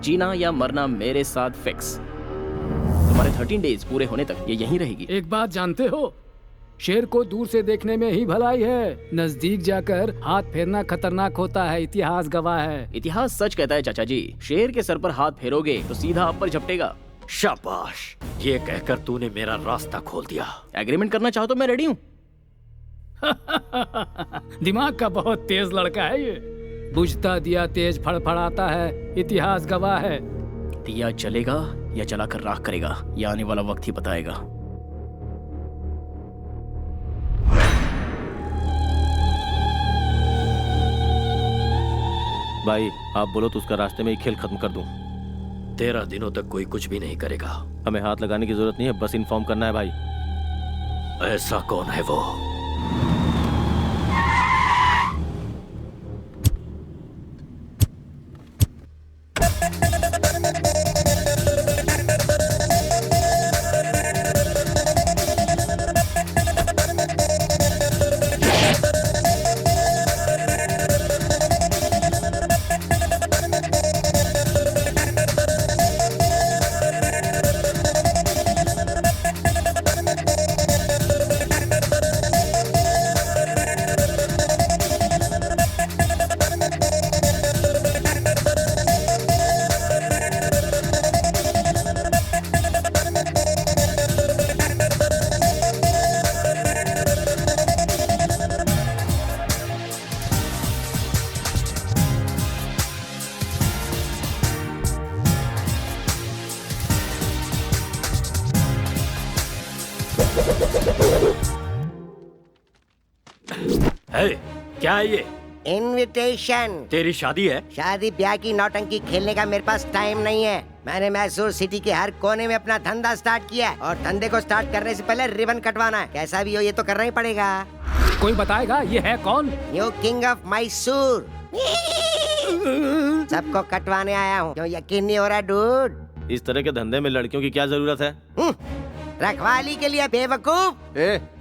जीना या मरना मेरे साथ फिक्स। तुम्हारे 13 डेज पूरे होने तक ये यहीं रहेगी। एक बात जानते हो, शेर को दूर से देखने में ही भलाई है, नजदीक जाकर हाथ फेरना खतरनाक होता है, इतिहास गवाह है। इतिहास सच कहता है चाचा जी, शेर के सर पर हाथ फेरोगे तो सीधा आप पर झपटेगा। शाबाश, ये कहकर तूने मेरा रास्ता खोल दिया। एग्रीमेंट करना चाहो तो मैं रेडी हूँ। दिमाग का बहुत तेज लड़का है ये। बुझता दिया तेज फड़फड़ाता है, इतिहास गवाह है। दिया जलेगा या जलाकर राख करेगा, ये आने वाला वक्त ही बताएगा। भाई आप बोलो तो उसका रास्ते में ही खेल खत्म कर दूं। 13 दिनों तक कोई कुछ भी नहीं करेगा। हमें हाथ लगाने की जरूरत नहीं है, बस इन्फॉर्म करना है भाई। ऐसा कौन है वो? क्या है ये? इनविटेशन। तेरी शादी है? शादी ब्याह की नौटंकी खेलने का मेरे पास टाइम नहीं है। मैंने मैसूर सिटी के हर कोने में अपना धंधा स्टार्ट किया है और धंधे को स्टार्ट करने से पहले रिबन कटवाना है। कैसा भी हो ये तो करना ही पड़ेगा। कोई बताएगा ये है कौन? New king of Mysore. सबको कटवाने आया हूँ। क्यों यकीन नहीं हो रहा डूड? इस तरह के धंधे में लड़कियों की क्या जरूरत है? रखवाली के लिए बेवकूफ।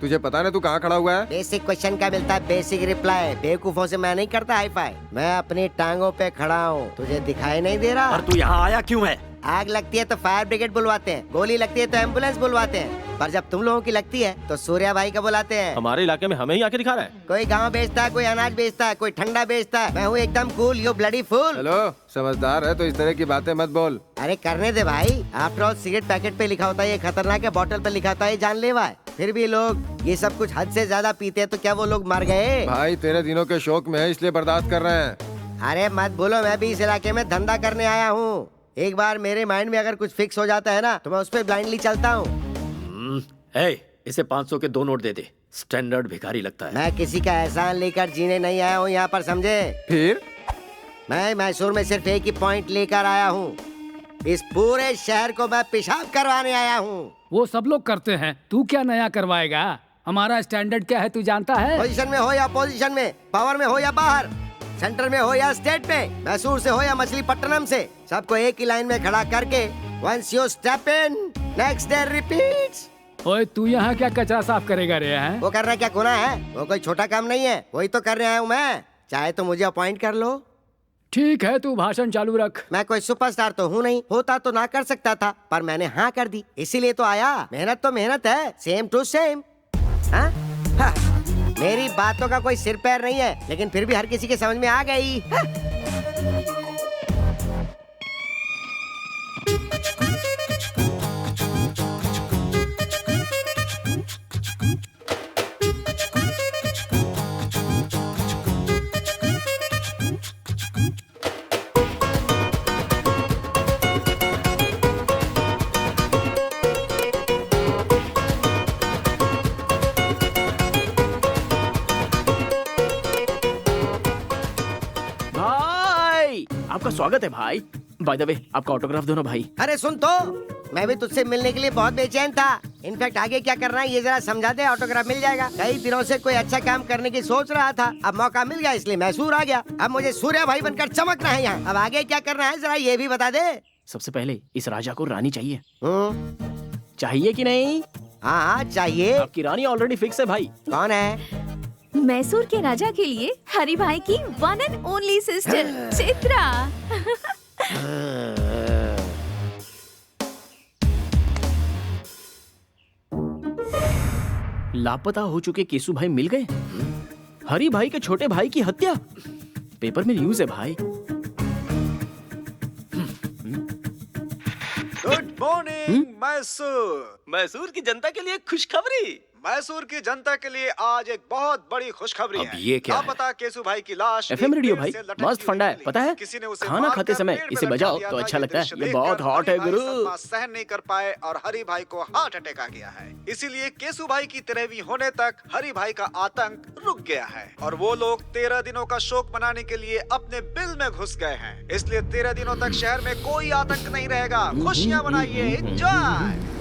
तुझे पता नहीं तू कहाँ खड़ा हुआ है? बेसिक क्वेश्चन का मिलता है बेसिक रिप्लाई। बेवकूफों से मैं नहीं करता हाई फाई। मैं अपनी टांगों पे खड़ा हूँ, तुझे दिखाई नहीं दे रहा? और तू यहाँ आया क्यों है? आग लगती है तो फायर ब्रिगेड बुलवाते हैं, गोली लगती है तो एम्बुलेंस बुलवाते हैं, पर जब तुम लोगों की लगती है तो सूर्या भाई का बुलाते हैं। हमारे इलाके में हमें ही आके दिखा रहा है। कोई गाँव बेचता है, कोई अनाज बेचता है, कोई ठंडा बेचता है। मैं हूँ एकदम cool, you bloody fool. Hello, समझदार है तो इस तरह की बातें मत बोल। अरे करने दे भाई। आफ्टर ऑल सिगरेट पैकेट पे लिखा होता है ये खतरनाक है, बॉटल पे लिखा होता है ये जानलेवा है। फिर भी लोग ये सब कुछ हद से ज्यादा पीते हैं, तो क्या वो लोग मर गए? भाई तेरे दिनों के शौक में है इसलिए बर्दाश्त कर रहे हैं। अरे मत बोलो, मैं भी इस इलाके में धंधा करने आया हूँ। एक बार मेरे माइंड में अगर कुछ फिक्स हो जाता है ना तो मैं उस पर ब्लाइंडली चलता हूँ। इसे 500 के 2 नोट दे दे। स्टैंडर्ड भिखारी लगता है। मैं किसी का एहसान लेकर जीने नहीं आया हूँ यहाँ पर, समझे? फिर मैं मैसूर में सिर्फ एक ही पॉइंट लेकर आया हूँ। इस पूरे शहर को मैं पेशाब करवाने आया हूँ। वो सब लोग करते हैं, तू क्या नया करवाएगा? हमारा स्टैंडर्ड क्या है तू जानता है? पोजीशन में हो या अपोजिशन में, पावर में हो या बाहर, सेंटर में हो या स्टेट में, मैसूर से हो या मछलीपट्टनम से, सबको एक ही लाइन में खड़ा करके once you step in, next day repeats। ओए तू यहाँ क्या कचरा साफ करेगा रे? हैं? वो करना क्या गुनाह है? वो कोई छोटा काम नहीं है, वही तो करने आया हूँ मैं। चाहे तो मुझे अपॉइंट कर लो। ठीक है, तू भाषण चालू रख। मैं कोई सुपरस्टार तो हूँ नहीं, होता तो ना कर सकता था, पर मैंने हाँ कर दी, इसीलिए तो आया। मेहनत तो मेहनत है, सेम टू सेम। हाँ? हाँ। मेरी बातों का कोई सिर पैर नहीं है, लेकिन फिर भी हर किसी के समझ में आ गई। हाँ। आपका स्वागत है भाई। बाय द वे, आपका ऑटोग्राफ दो ना भाई। अरे सुन तो, मैं भी तुझसे मिलने के लिए बहुत बेचैन था। इनफैक्ट आगे क्या करना है ये जरा समझा दे, ऑटोग्राफ मिल जाएगा। कई दिनों से कोई अच्छा काम करने की सोच रहा था, अब मौका मिल गया इसलिए मैसूर आ गया। अब मुझे सूर्या भाई बनकर चमकना है यहाँ। अब आगे क्या करना है जरा ये भी बता दे। सबसे पहले इस राजा को रानी चाहिए। चाहिए कि नहीं? हाँ हाँ चाहिए। आपकी रानी ऑलरेडी फिक्स है भाई। कौन है? मैसूर के राजा के लिए हरि भाई की one and only sister Chitra. लापता हो चुके केसू भाई मिल गए। हरी भाई के छोटे भाई की हत्या, पेपर में न्यूज़ है भाई। Good morning Mysore. मैसूर की जनता के लिए खुशखबरी। मैसूर की जनता के लिए आज एक बहुत बड़ी खुशखबरी है। ये क्या है? लापता केसू भाई की लाश एफएम एक रेडियो पेड़ भाई से लटकती मस्त हुई फंडा है, मिली। पता है? किसी ने उसे खाना मारकर खाते समय पेड़ में इसे लटका बजाओ दिया तो था। अच्छा ये लगता है। दृश्य ये देखकर बहुत हॉट है हरी भाई गुरु। सदमा सहन नहीं कर पाए और हरी भाई को हार्ट अटैक आ गया है। इसीलिए केसू भाई की 13वीं होने तक हरी भाई का आतंक रुक गया है और वो लोग 13 दिनों का शोक मनाने के लिए अपने बिल में घुस गए हैं। इसलिए 13 दिनों तक शहर में कोई आतंक नहीं रहेगा। खुशियां मनाइए, एंजॉय।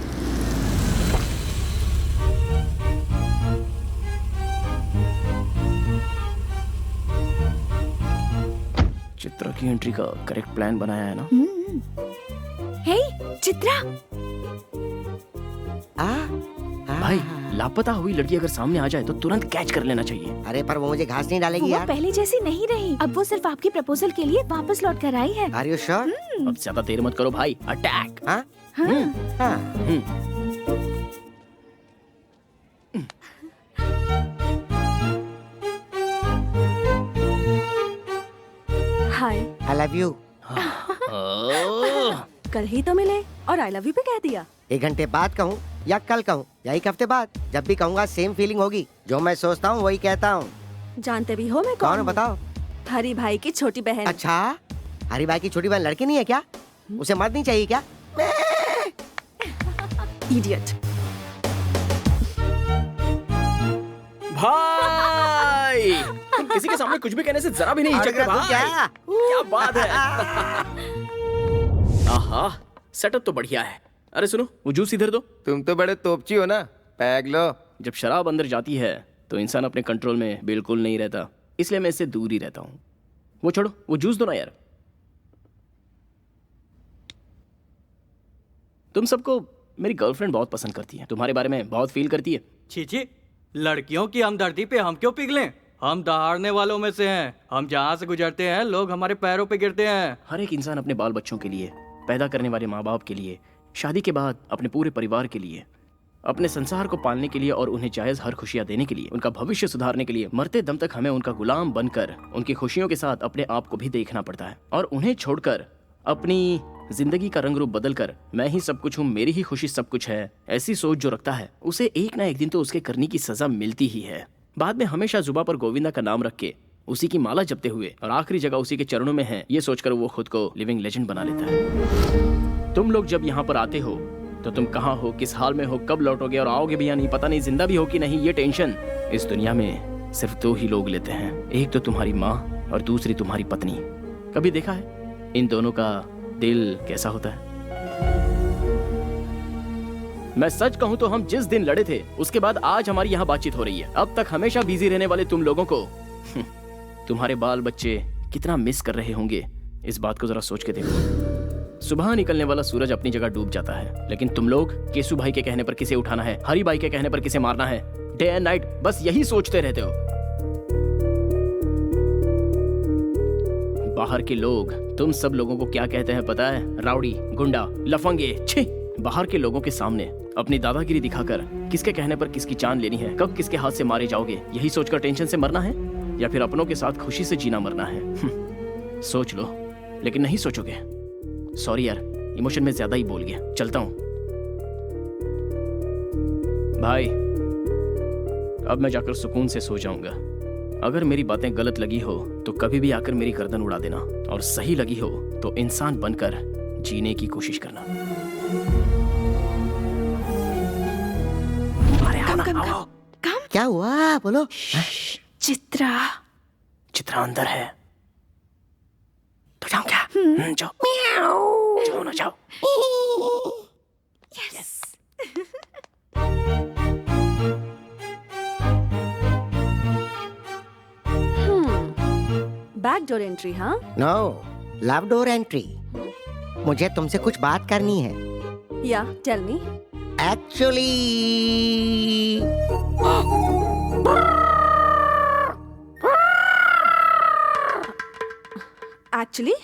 चित्रा की एंट्री का करेक्ट प्लान बनाया है ना? हे चित्रा, भाई लापता हुई लड़की अगर सामने आ जाए तो तुरंत कैच कर लेना चाहिए। अरे पर वो मुझे घास नहीं डालेगी वो यार। पहले जैसी नहीं रही। अब वो सिर्फ आपके प्रपोजल के लिए वापस लौट कर आई है। Are you sure? अब ज्यादा देर मत करो भाई, अटैक। हाँ? Hi, I love you. कल ही तो मिले और आई लव यू भी कह दिया। 1 घंटे बाद कहूँ या कल कहूँ या 1 हफ्ते बाद, जब भी कहूँगा सेम फीलिंग होगी। जो मैं सोचता हूँ वही कहता हूँ। जानते भी हो मैं कौन कौन हो हूँ? बताओ। हरी भाई की छोटी बहन। अच्छा, हरी भाई की छोटी बहन लड़की नहीं है क्या? उसे मर्द नहीं चाहिए क्या? इडियट। भाई तुम किसी के सामने कुछ भी कहने से जरा भी नहीं हिचकते भाई। क्या बात है। आहा, सेटअप तो बढ़िया है। अरे सुनो, वो जूस इधर दो। तुम तो बड़े तोपची हो ना, पैग लो। जब शराब अंदर जाती है तो इंसान अपने कंट्रोल में बिल्कुल नहीं रहता, इसलिए मैं इससे दूर ही रहता हूँ। वो छोड़ो, वो जूस दो ना यार। तुम सबको मेरी गर्लफ्रेंड बहुत पसंद करती है, तुम्हारे बारे में बहुत फील करती है। छीछी, लड़कियों की हमदर्दी पे हम क्यों पिघलें? हम दहाड़ने वालों में से हैं। हम जहाँ से गुजरते हैं लोग हमारे पैरों पे गिरते हैं। हर एक इंसान अपने बाल बच्चों के लिए, पैदा करने वाले माँ बाप के लिए, शादी के बाद अपने पूरे परिवार के लिए, अपने संसार को पालने के लिए और उन्हें जायज हर खुशियाँ देने के लिए, उनका भविष्य सुधारने के लिए मरते दम तक हमें उनका गुलाम बनकर उनकी खुशियों के साथ अपने आप को भी देखना पड़ता है। और उन्हें छोड़कर अपनी जिंदगी का रंग रूप बदलकर मैं ही सब कुछ हूँ, मेरी ही खुशी सब कुछ है, ऐसी सोच जो रखता है उसे एक ना एक दिन तो उसके करने की सजा मिलती ही है। बाद में हमेशा जुबा पर गोविंदा का नाम रख के उसी की माला जपते हुए और आखिरी जगह उसी के चरणों में है, ये सोचकर वो खुद को लिविंग लेजेंड बना लेता है। तुम लोग जब यहाँ पर आते हो तो तुम कहाँ हो, किस हाल में हो, कब लौटोगे और आओगे भी या नहीं, पता नहीं, जिंदा भी हो कि नहीं, ये टेंशन इस दुनिया में सिर्फ 2 ही लोग लेते हैं। एक तो तुम्हारी माँ और दूसरी तुम्हारी पत्नी। कभी देखा है इन दोनों का दिल कैसा होता है? मैं सच कहूं तो हम जिस दिन लड़े थे उसके बाद आज हमारी यहाँ बातचीत हो रही है। अब तक हमेशा बिजी रहने वाले तुम लोगों को तुम्हारे बाल बच्चे कितना मिस कर रहे होंगे, इस बात को जरा सोच के देखो। सुबह निकलने वाला सूरज अपनी जगह डूब जाता है, लेकिन तुम लोग केसू भाई के कहने पर किसे उठाना है, हरी भाई के कहने पर किसे मारना है, डे एंड नाइट बस यही सोचते रहते हो। बाहर के लोग तुम सब लोगों को क्या कहते हैं पता है? राउडी, गुंडा, लफंगे। छी! बाहर के लोगों के सामने अपनी दादागिरी दिखाकर किसके कहने पर किसकी जान लेनी है, कब किसके हाथ से मारे जाओगे, यही सोचकर टेंशन से मरना है या फिर अपनों के साथ खुशी से जीना मरना है? सोच लो, लेकिन नहीं सोचोगे। सॉरी यार, इमोशन में ज्यादा ही बोल गया, चलता हूं। भाई अब मैं जाकर सुकून से सो जाऊंगा। अगर मेरी बातें गलत लगी हो तो कभी भी आकर मेरी गर्दन उड़ा देना, और सही लगी हो तो इंसान बनकर जीने की कोशिश करना। कम। क्या हुआ बोलो? चित्रा चित्रा अंदर है तो जाओ क्या? जाओ जाओ ना, जाओ। यस। Back door entry? हाँ, नो, लव डोर एंट्री। मुझे तुमसे कुछ बात करनी है। Yeah tell me. Actually actually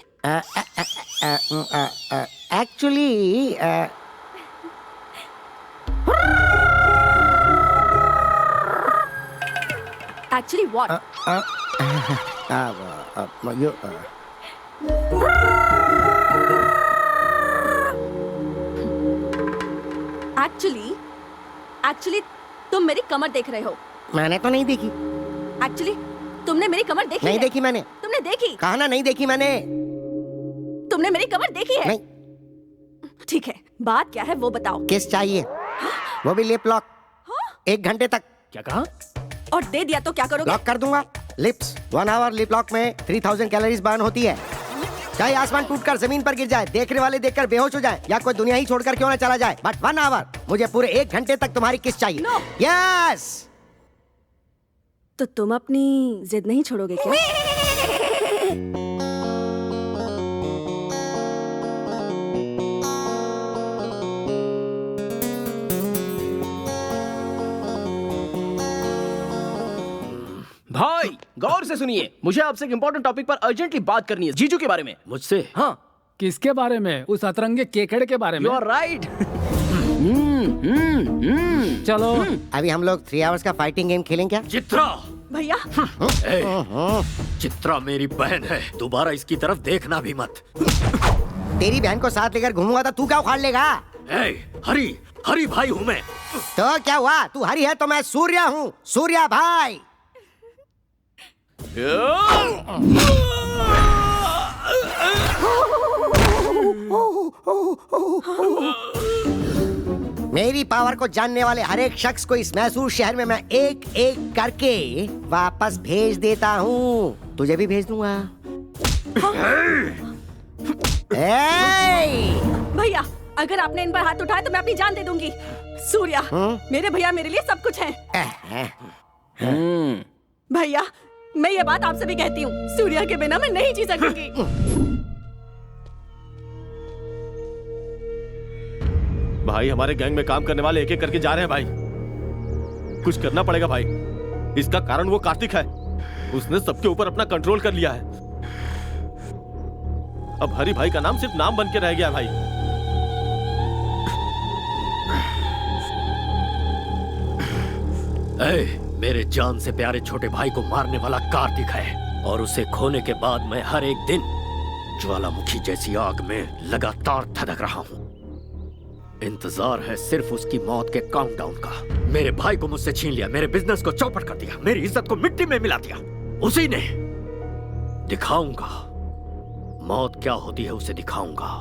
actually what? Actually तुम मेरी कमर देख रहे हो। मैंने तो नहीं देखी। एक्चुअली तुमने मेरी कमर देखी नहीं है? देखी मैंने। तुमने देखी? कहा ना नहीं देखी मैंने। तुमने मेरी कमर देखी है? नहीं। ठीक है, बात क्या है वो बताओ। किस चाहिए, वो भी लिप लॉक। 1 घंटे तक। क्या कहा? और दे दिया तो क्या करोगे? लॉक कर दूंगा। लिप्स 1 आवर लिप लॉक में 3000 कैलोरीज बर्न होती है। चाहे आसमान टूटकर जमीन पर गिर जाए, देखने वाले देखकर बेहोश हो जाए, या कोई दुनिया ही छोड़कर क्यों ना चला जाए, बट 1 आवर, मुझे पूरे 1 घंटे तक तुम्हारी किस चाहिए। No. यस। तो तुम अपनी जिद नहीं छोड़ोगे क्या? भाई गौर से सुनिए, मुझे आपसे एक इम्पोर्टेंट टॉपिक पर अर्जेंटली बात करनी है, जीजू के बारे में। मुझसे? हाँ। किसके बारे में? उस अतरंगे केकड़े के बारे में? You are right. चलो अभी हम लोग 3 आवर्स का फाइटिंग गेम खेलें क्या? चित्रा! भैया चित्रा मेरी बहन है, दोबारा इसकी तरफ देखना भी मत। तेरी बहन को साथ लेकर घूमूंगा तो तू क्या उखाड़ लेगा? हरी भाई हूँ मैं। तो क्या हुआ? तू हरी है तो मैं सूर्या हूँ, सूर्या भाई। मेरी पावर को जानने वाले हर एक शख्स को इस मैसूर शहर में मैं एक एक करके वापस भेज देता हूँ। तुझे भी भेज दूंगा। भैया अगर आपने इन पर हाथ उठाया तो मैं अपनी जान दे दूंगी। सूर्या मेरे भैया मेरे लिए सब कुछ है। भैया मैं ये बात आपसे भी कहती हूँ, सूर्या के बिना मैं नहीं जी सकूंगी। भाई हमारे गैंग में काम करने वाले एक एक करके जा रहे हैं भाई। कुछ करना पड़ेगा भाई। इसका कारण वो कार्तिक है, उसने सबके ऊपर अपना कंट्रोल कर लिया है। अब हरी भाई का नाम सिर्फ नाम बन के रह गया भाई। मेरे जान से प्यारे छोटे भाई को मारने वाला कार्तिक है, और उसे खोने के बाद मैं हर एक दिन ज्वालामुखी जैसी आग में लगातार धधक रहा हूँ। इंतजार है सिर्फ उसकी मौत के काउंटडाउन का। मेरे भाई को मुझसे छीन लिया, मेरे बिजनेस को चौपट कर दिया, मेरी इज्जत को मिट्टी में मिला दिया। उसी ने। दिखाऊंगा मौत क्या होती है, उसे दिखाऊंगा।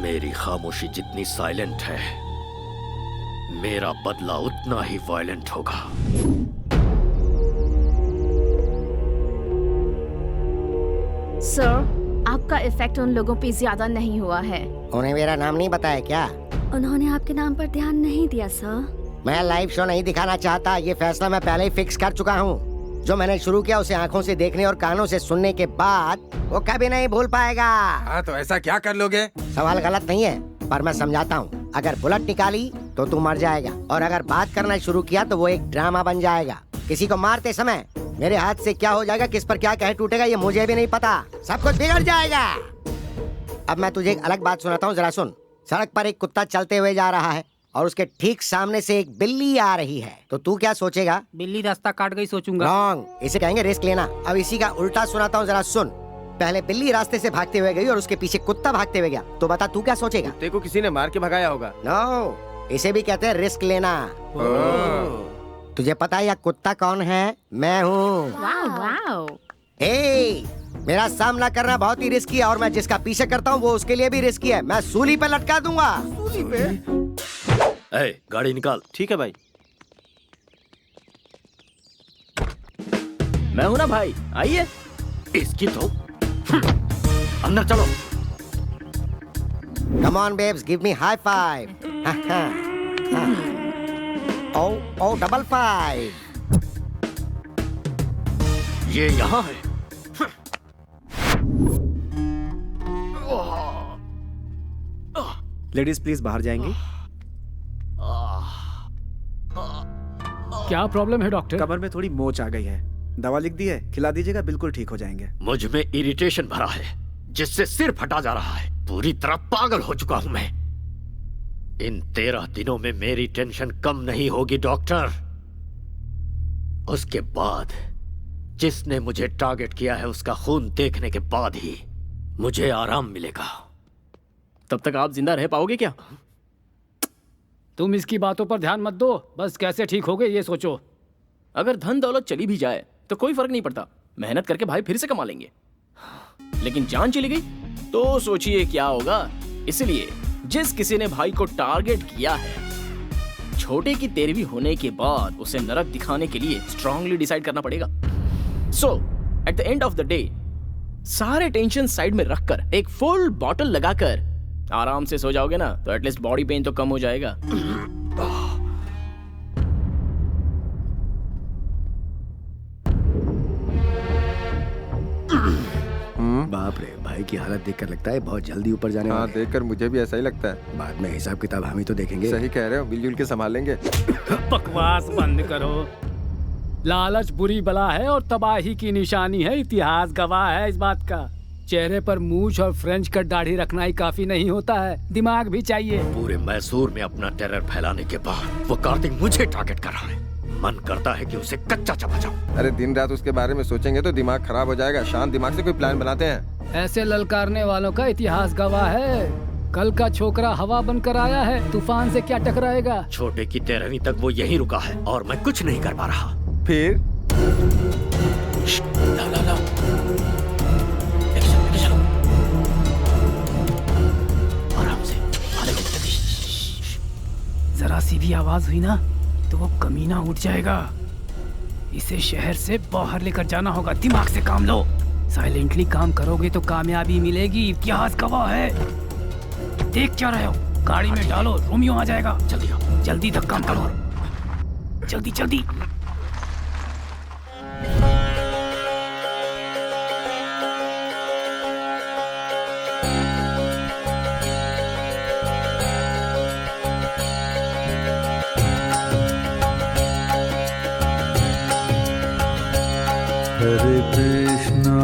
मेरी खामोशी जितनी साइलेंट है, मेरा बदला उतना ही वायलेंट होगा। सर आपका इफेक्ट उन लोगों पे ज्यादा नहीं हुआ है। उन्हें मेरा नाम नहीं बताया क्या? उन्होंने आपके नाम पर ध्यान नहीं दिया सर। मैं लाइव शो नहीं दिखाना चाहता, ये फैसला मैं पहले ही फिक्स कर चुका हूँ। जो मैंने शुरू किया उसे आंखों से देखने और कानों से सुनने के बाद वो कभी नहीं भूल पाएगा। हाँ तो ऐसा क्या कर लोगे? सवाल गलत नहीं है पर मैं समझाता हूँ। अगर बुलेट निकाली तो तू मर जाएगा, और अगर बात करना शुरू किया तो वो एक ड्रामा बन जाएगा। किसी को मारते समय मेरे हाथ से क्या हो जाएगा, किस पर क्या कह टूटेगा, ये मुझे भी नहीं पता। सब कुछ बिगड़ जाएगा। अब मैं तुझे एक अलग बात सुनाता हूँ, जरा सुन। सड़क पर एक कुत्ता चलते हुए जा रहा है और उसके ठीक सामने से एक बिल्ली आ रही है, तो तू क्या सोचेगा? बिल्ली रास्ता काट गई सोचूंगा। रॉन्ग, इसे कहेंगे रिस्क लेना। अब इसी का उल्टा सुनाता हूँ, जरा सुन। पहले बिल्ली रास्ते से भागते हुए गई और उसके पीछे कुत्ता भागते हुए गया, तो बता तू क्या सोचेगा? कुत्ते को किसी ने मार के भगाया होगा। नो, इसे भी कहते हैं रिस्क लेना। तुझे पता है यह कुत्ता कौन है? मैं हूँ। मेरा सामना करना बहुत ही रिस्की है, और मैं जिसका पीछे करता हूँ वो उसके लिए भी रिस्की है। मैं सूली पे लटका दूंगा। सूली पे? गाड़ी निकाल। ठीक है भाई। मैं हूं ना भाई, आइए। इसकी तो अंदर चलो। Come on babes, give me high five. Oh, double 5. ये यहाँ है। लेडीज प्लीज बाहर जाएंगी। क्या प्रॉब्लम है डॉक्टर? कमर में थोड़ी मोच आ गई है, दवा लिख दी है, खिला दीजिएगा, बिल्कुल ठीक हो जाएंगे। मुझ में इरिटेशन भरा है जिससे सिर फटा जा रहा है। पूरी तरह पागल हो चुका हूं मैं। इन 13 दिनों में मेरी टेंशन कम नहीं होगी डॉक्टर। उसके बाद जिसने मुझे टारगेट किया है उसका खून देखने के बाद ही मुझे आराम मिलेगा। तब तक आप जिंदा रह पाओगे क्या? तुम इसकी बातों पर ध्यान मत दो, बस कैसे ठीक होगे ये सोचो। अगर धन दौलत चली भी जाए तो कोई फर्क नहीं पड़ता, मेहनत करके भाई फिर से कमा लेंगे। लेकिन जान चली गई तो सोचिए क्या होगा। इसलिए जिस किसी ने भाई को टारगेट किया है, छोटे की 13वीं होने के बाद उसे नरक दिखाने के लिए स्ट्रांगली डिसाइड करना पड़ेगा। So at the end of the day सारे टेंशन साइड में रखकर एक फुल बॉटल लगाकर आराम से सो जाओगे ना, तो एटलीस्ट बॉडी पेन तो कम हो जाएगा। बाप रे, भाई की हालत देखकर लगता है बहुत जल्दी ऊपर जाने हाँ, वाले हैं। देखकर मुझे भी ऐसा ही लगता है। बाद में हिसाब किताब हम ही तो देखेंगे। सही कह रहे हो, मिलजुल के संभाल लेंगे। बकवास बंद करो। लालच बुरी बला है और तबाही की निशानी है, इतिहास गवाह है इस बात का। चेहरे पर मूछ और फ्रेंच कट दाढ़ी रखना ही काफी नहीं होता है, दिमाग भी चाहिए। पूरे मैसूर में अपना टेरर फैलाने के बाद वो कार्तिक मुझे टारगेट कर रहा है। मन करता है कि उसे कच्चा चबा जाऊं। अरे दिन रात उसके बारे में सोचेंगे तो दिमाग खराब हो जाएगा। शांत दिमाग से कोई प्लान बनाते हैं। ऐसे ललकारने वालों का इतिहास गवाह है। कल का छोकरा हवा बनकर आया है, तूफान से क्या टकराएगा। छोटे की 13वीं तक वो यहीं रुका है और मैं कुछ नहीं कर पा रहा। फिर ला ला ला, आराम से। जरा सी भी आवाज हुई ना तो वो कमीना उठ जाएगा। इसे शहर से बाहर लेकर जाना होगा। दिमाग से काम लो। साइलेंटली काम करोगे तो कामयाबी मिलेगी, इतिहास गवाह है। देख क्या रहे हो, गाड़ी में डालो, रोमियो आ जाएगा। जल्दी आओ, जल्दी धक्का मारो, जल्दी जल्दी। हरे कृष्णा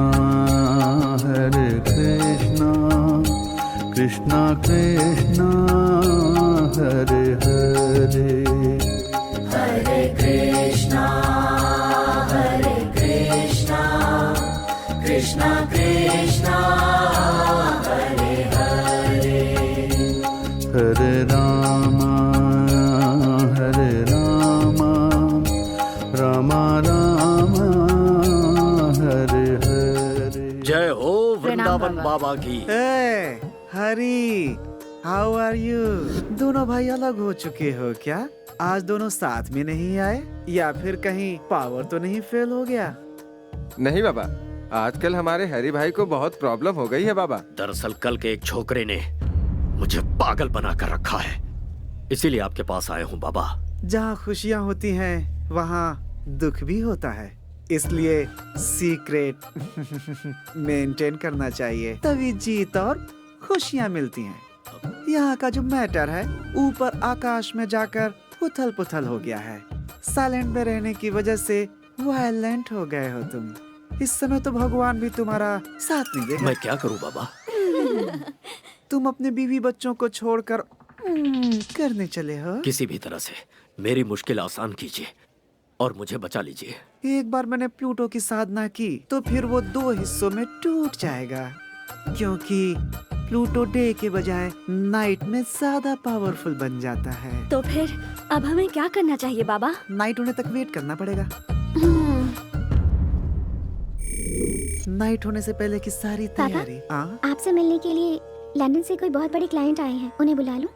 कृष्णा कृष्णा हरे हरे, हरे कृष्णा कृष्णा कृष्णा हरे हरे, हरे रामा रामा रामा हरे हरे। जय हो वृंदावन बाबा की। हरी, हाउ आर यू? दोनों भाई अलग हो चुके हो क्या? आज दोनों साथ में नहीं आए या फिर कहीं पावर तो नहीं फेल हो गया? नहीं बाबा, आजकल हमारे हरी भाई को बहुत प्रॉब्लम हो गई है बाबा। दरअसल कल के एक छोकरे ने मुझे पागल बना कर रखा है, इसीलिए आपके पास आया हूँ बाबा। जहाँ खुशियाँ होती हैं वहाँ दुख भी होता है, इसलिए सीक्रेट मेंटेन करना चाहिए, तभी जीत और खुशियाँ मिलती हैं। यहाँ का जो मैटर है ऊपर आकाश में जाकर उथल पुथल हो गया है। साइलेंट में रहने की वजह से वायलेंट हो गए हो तुम। इस समय तो भगवान भी तुम्हारा साथ नहीं देगा। मैं क्या करूँ बाबा? तुम अपने बीवी बच्चों को छोड़कर करने चले हो। किसी भी तरह से मेरी मुश्किल आसान कीजिए और मुझे बचा लीजिए। एक बार मैंने प्लूटो की साधना की तो फिर वो 2 हिस्सों में टूट जाएगा, क्योंकि प्लूटो डे के बजाय नाइट में ज्यादा पावरफुल बन जाता है। तो फिर अब हमें क्या करना चाहिए बाबा? नाइट होने तक वेट करना पड़ेगा। नाइट होने से पहले की सारी तैयारी। आपसे मिलने के लिए लंदन से कोई बहुत बड़े क्लाइंट आए हैं, उन्हें बुला लूं?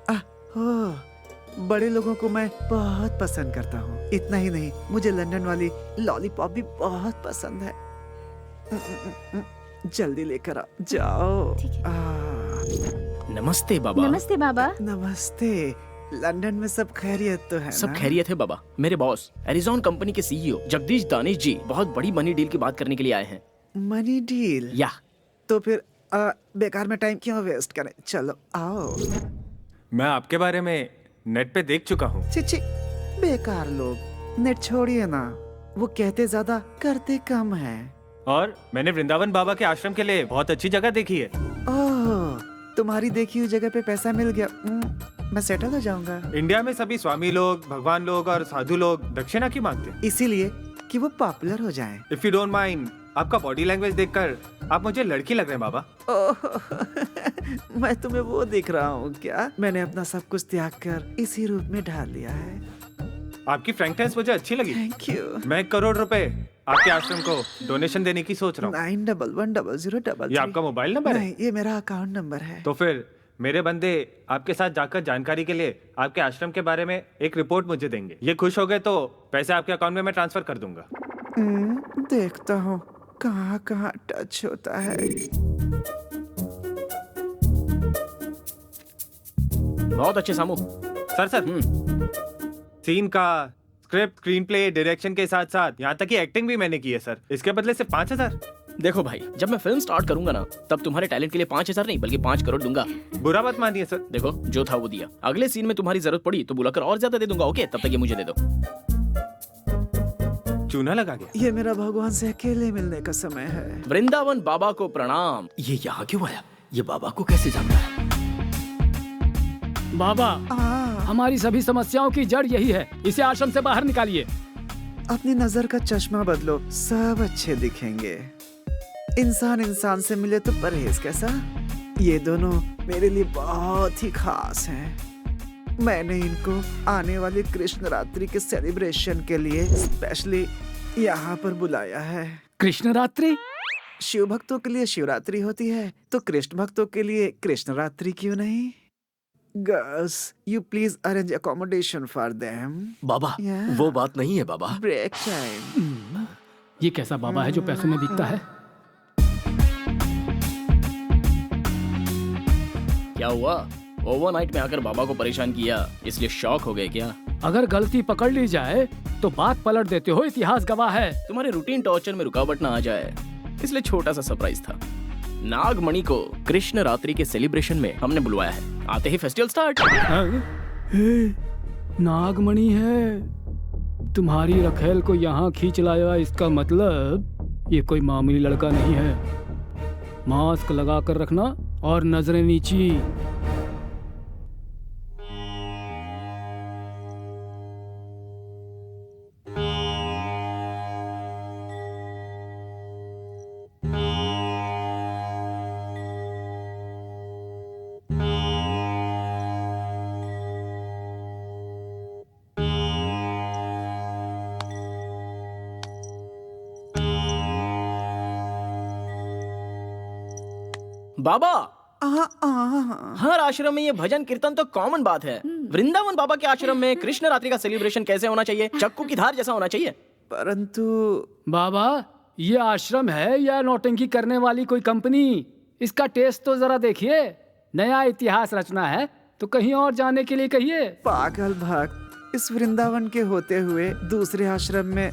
बड़े लोगों को मैं बहुत पसंद करता हूँ। इतना ही नहीं, मुझे लंदन वाली लॉलीपॉप भी बहुत पसंद है। जल्दी लेकर आ जाओ। नमस्ते बाबा। नमस्ते बाबा। नमस्ते। लंदन में सब खैरियत तो है सब ना? खैरियत है बाबा। मेरे बॉस एरिजॉन कंपनी के सीईओ जगदीश दानिश जी बहुत बड़ी मनी डील की बात करने के लिए आए हैं। Money deal? या तो फिर बेकार में टाइम क्यों वेस्ट करें, चलो आओ। मैं आपके बारे में नेट पे देख चुका हूँ। छी बेकार लोग, नेट छोड़िए ना, वो कहते ज्यादा करते कम है। और मैंने वृंदावन बाबा के आश्रम के लिए बहुत अच्छी जगह देखी है। ओह, तुम्हारी देखी हुई जगह पे पैसा मिल गया, मैं सेटल हो जाऊंगा। इंडिया में सभी स्वामी लोग, भगवान लोग और साधु लोग दक्षिणा क्यों मांगते हैं? इसीलिए कि वो पॉपुलर हो जाएं। इफ यू डोंट माइंड, आपका बॉडी लैंग्वेज देखकर आप मुझे लड़की लग रहे हैं बाबा। ओह, मैं तुम्हें वो दिख रहा हूँ क्या? मैंने अपना सब कुछ त्याग कर इसी रूप में ढाल लिया है। आपकी फ्रैंकनेस मुझे अच्छी लगी। Thank you. मैं 1 करोड़ रुपए आपके आश्रम को डोनेशन देने की सोच रहा हूँ। 911003। ये आपका मोबाइल नंबर है? नहीं, ये मेरा अकाउंट नंबर है। तो फिर मेरे बंदे आपके साथ जाकर जानकारी के लिए आपके आश्रम के बारे में एक रिपोर्ट मुझे देंगे। ये खुश हो गए तो पैसे आपके अकाउंट में मैं ट्रांसफर कर दूंगा। देखता हूँ कहाँ कहाँ टच होता है। बहुत अच्छे सामू। सर सीन का स्क्रिप्ट, स्क्रीन प्ले, डायरेक्शन के साथ साथ यहाँ तक कि एक्टिंग भी मैंने की है सर। इसके बदले सिर्फ 5000। देखो भाई, जब मैं फिल्म स्टार्ट करूंगा ना, तब तुम्हारे टैलेंट के लिए 5000 नहीं बल्कि 5 करोड़ दूंगा। बुरा मत मानिए सर। देखो, जो था वो दिया। अगले सीन में तुम्हारी जरूरत पड़ी तो बुलाकर और ज्यादा दे दूंगा। ओके, तब तक ये मुझे दे दो। चूना लगा गया। ये मेरा भगवान से अकेले मिलने का समय है। वृंदावन बाबा को प्रणाम। ये यहाँ क्यों आया? ये बाबा को कैसे जानता है? बाबा, हमारी सभी समस्याओं की जड़ यही है। इसे आश्रम से बाहर निकालिए। अपनी नजर का चश्मा बदलो, सब अच्छे दिखेंगे। इंसान इंसान से मिले तो परहेज कैसा? ये दोनों मेरे लिए बहुत ही खास हैं। मैंने इनको आने वाली कृष्ण रात्रि के सेलिब्रेशन के लिए स्पेशली यहाँ पर बुलाया है। कृष्ण रात्रि? शिव भक्तों के लिए शिवरात्रि होती है, तो कृष्ण भक्तों के लिए कृष्ण रात्रि क्यों नहीं? Girls, you please arrange accommodation for them. बाबा, वो बात नहीं है बाबा। Break time. ये कैसा बाबा है जो पैसों में बिकता है? क्या हुआ? ओवरनाइट में आकर बाबा को परेशान किया, इसलिए शॉक हो गए क्या? अगर गलती पकड़ ली जाए तो बात पलट देते हो। इतिहास गवाह है। तुम्हारे रूटीन टॉर्चर में रुकावट ना आ जाए, इसलिए छोटा सा सरप्राइज था। नागमणि को कृष्ण रात्रि के सेलिब्रेशन में हमने बुलवाया है। आते ही फेस्टिवल स्टार्ट। नागमणि है। तुम्हारी रखेल को यहाँ खींच लाया, इसका मतलब ये कोई मामूली लड़का नहीं है। मास्क लगा कर रखना और नजरें नीची। बाबा, हर आश्रम में ये भजन कीर्तन तो कॉमन बात है। वृंदावन बाबा के आश्रम में कृष्ण रात्रि का सेलिब्रेशन कैसे होना चाहिए? चक्कू की धार जैसा होना चाहिए। परंतु बाबा, ये आश्रम है या नौटंकी करने वाली कोई कंपनी? इसका टेस्ट तो जरा देखिए। नया इतिहास रचना है तो कहीं और जाने के लिए कहिए। पागल भक्त, इस वृंदावन के होते हुए दूसरे आश्रम में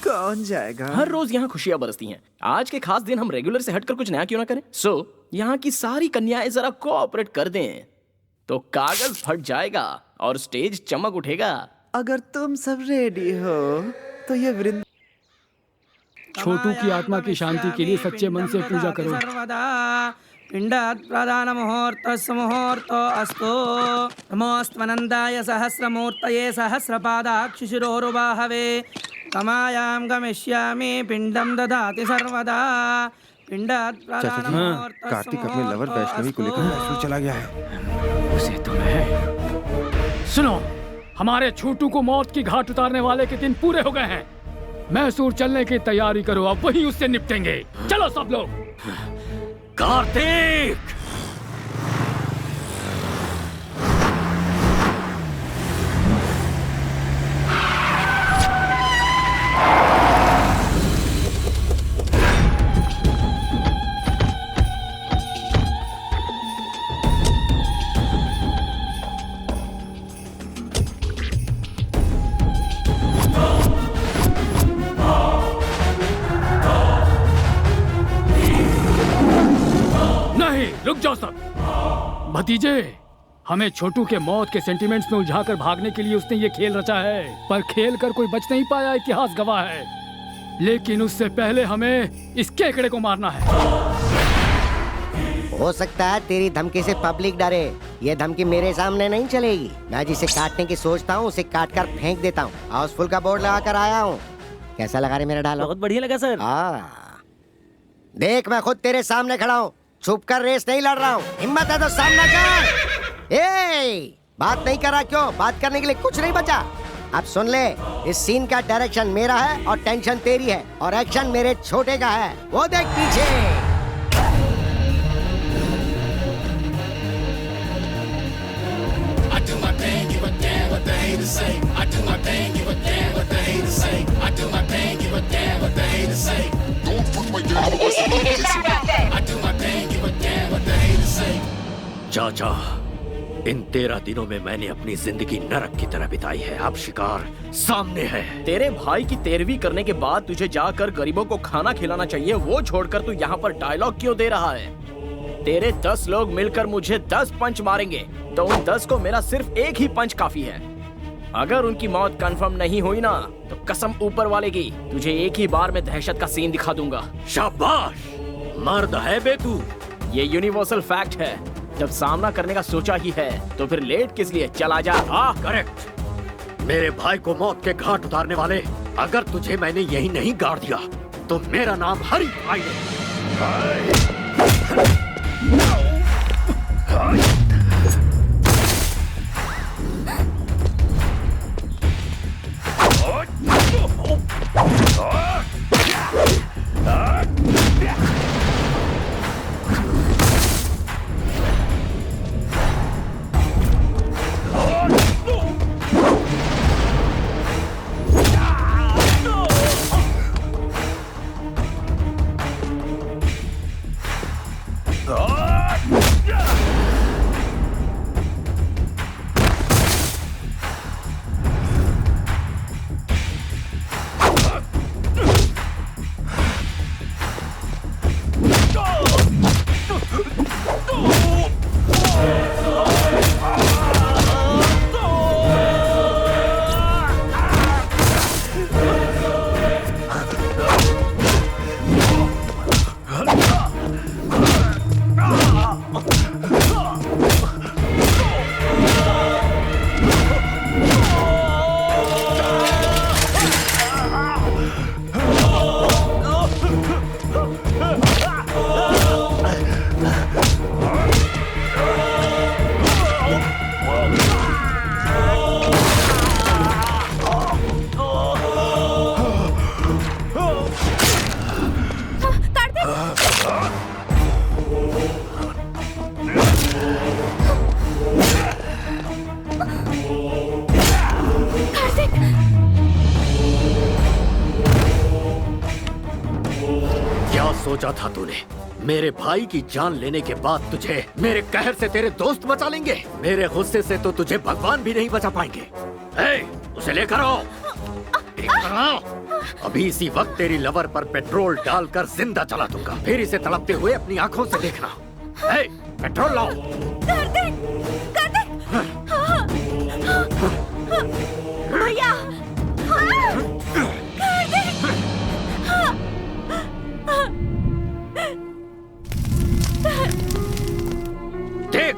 कौन जाएगा? हर रोज यहाँ खुशियाँ बरसती हैं। आज के खास दिन हम रेगुलर से हटकर कुछ नया क्यों ना करें? यहाँ की सारी कन्याएं जरा कोऑपरेट कर दें तो कागज फट जाएगा और स्टेज चमक उठेगा। अगर तुम सब रेडी हो तो ये छोटू की आत्मा की शांति के लिए सच्चे मन से पूजा करो। पिंडात् प्रधान मुहूर्तस्य मुहूर्तो अस्तु। नमोऽस्त्वनन्दाय सहस्रमूर्तये सहस्रपादाक्षिशिरोरुबाहवे। कमायां गमिष्यामि पिंडं ददाति सर्वदा। पिंडात् प्रधान मुहूर्तस्य कार्तिक अपने लवर वैष्णवी को लेकर मैसूर चला गया है। उसे तुम्हें सुनो, हमारे छोटू को मौत की घाट उतारने वाले के दिन पूरे हो गए हैं। मैसूर चलने की तैयारी करो, अब वहीं उससे निपटेंगे। चलो सब लोग। कार्तिक! रुक जाओ सब। भतीजे, हमें छोटू के मौत के सेंटिमेंट्स में उलझाकर भागने के लिए उसने ये खेल रचा है, पर खेल कर कोई बच नहीं पाया, इतिहास गवाह है। लेकिन उससे पहले हमें इस केकड़े को मारना है। हो सकता है तेरी धमकी से पब्लिक डरे। ये धमकी मेरे सामने नहीं चलेगी। मैं जिसे काटने की सोचता हूँ उसे काट कर फेंक देता हूँ। हाउसफुल का बोर्ड लगा कर आया हूँ। कैसा लगा रे मेरा डायलॉग? बहुत बढ़िया लगा सर। देख मैं खुद तेरे सामने खड़ा हूँ, छुप कर रेस नहीं लड़ रहा हूँ। हिम्मत है तो सामना कर। ए, बात नहीं कर रहा क्यों? बात करने के लिए कुछ नहीं बचा। अब सुन ले, इस सीन का डायरेक्शन मेरा है और टेंशन तेरी है और एक्शन मेरे छोटे का है। वो देख पीछे। चाचा, इन 13 दिनों में मैंने अपनी जिंदगी नरक की तरह बिताई है। अब शिकार सामने है। तेरे भाई की 13वीं करने के बाद तुझे जाकर गरीबों को खाना खिलाना चाहिए, वो छोड़कर तू यहाँ पर डायलॉग क्यों दे रहा है? तेरे 10 लोग मिलकर मुझे 10 पंच मारेंगे, तो उन 10 को मेरा सिर्फ एक ही पंच काफी है। अगर उनकी मौत कंफर्म नहीं हुई ना, तो कसम ऊपर वाले की, तुझे एक ही बार में दहशत का सीन दिखा दूंगा। शाबाश, मर्द है बे तू। ये यूनिवर्सल फैक्ट है, जब सामना करने का सोचा ही है तो फिर लेट किस लिए? चला जा। करेक्ट। मेरे भाई को मौत के घाट उतारने वाले, अगर तुझे मैंने यही नहीं गाड़ दिया तो मेरा नाम हरी भाई है। सोचा था तूने? मेरे भाई की जान लेने के बाद तुझे मेरे कहर से तेरे दोस्त बचा लेंगे? मेरे गुस्से से तो तुझे भगवान भी नहीं बचा पाएंगे। उसे लेकर आओ। अभी इसी वक्त तेरी लवर पर पेट्रोल डालकर जिंदा जला दूंगा, फिर इसे तड़पते हुए अपनी आंखों से देखना। पेट्रोल लाओ। भैया देख,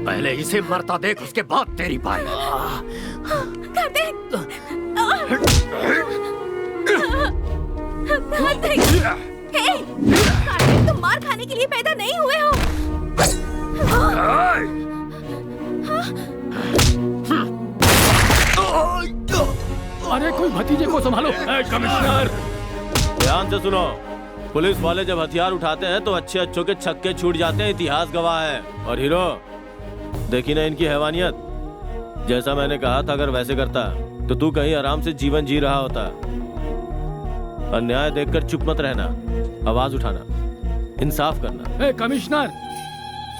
पहले इसे मरता देख, उसके बाद तेरी बारी। तुम मार खाने के लिए पैदा नहीं हुए हो। अरे कोई भतीजे को संभालो। कमिश्नर, ध्यान से सुनो। पुलिस वाले जब हथियार उठाते हैं तो अच्छे अच्छों के छक्के छूट जाते हैं, इतिहास गवाह है। और हीरो, देखी ना इनकी हैवानियत। जैसा मैंने कहा था, अगर वैसे करता तो तू कहीं आराम से जीवन जी रहा होता। अन्याय देखकर चुप मत रहना, आवाज उठाना, इंसाफ करना। कमिश्नर,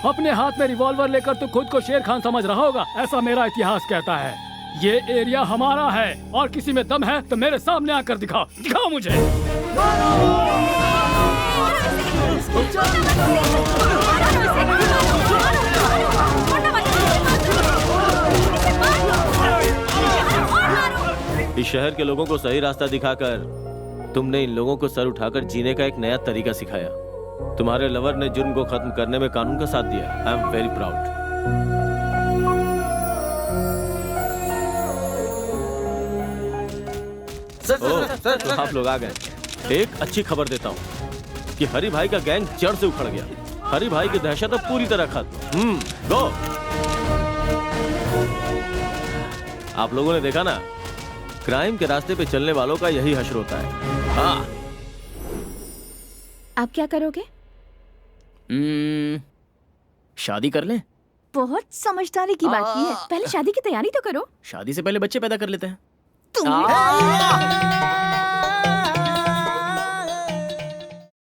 अपने हाथ में रिवॉल्वर लेकर तू खुद को शेर खान समझ रहा होगा, ऐसा मेरा इतिहास कहता है। ये एरिया हमारा है और किसी में दम है तो मेरे सामने आकर दिखाओ, दिखाओ मुझे। इस शहर के लोगों को सही रास्ता दिखाकर तुमने इन लोगों को सर उठाकर जीने का एक नया तरीका सिखाया। तुम्हारे लवर ने जुर्म को खत्म करने में कानून का साथ दिया। I am very proud. तो आप लोग आ गए। एक अच्छी खबर देता हूँ कि हरी भाई का गैंग जड़ से उखड़ गया। हरी भाई की दहशत अब पूरी तरह खत्म। गो। आप लोगों ने देखा ना, क्राइम के रास्ते पे चलने वालों का यही हश्र होता है। हाँ। आप क्या करोगे? शादी कर लें? बहुत समझदारी की बात की है। पहले शादी की तैयारी तो करो। शादी से पहले बच्चे पैदा कर लेते हैं। तुम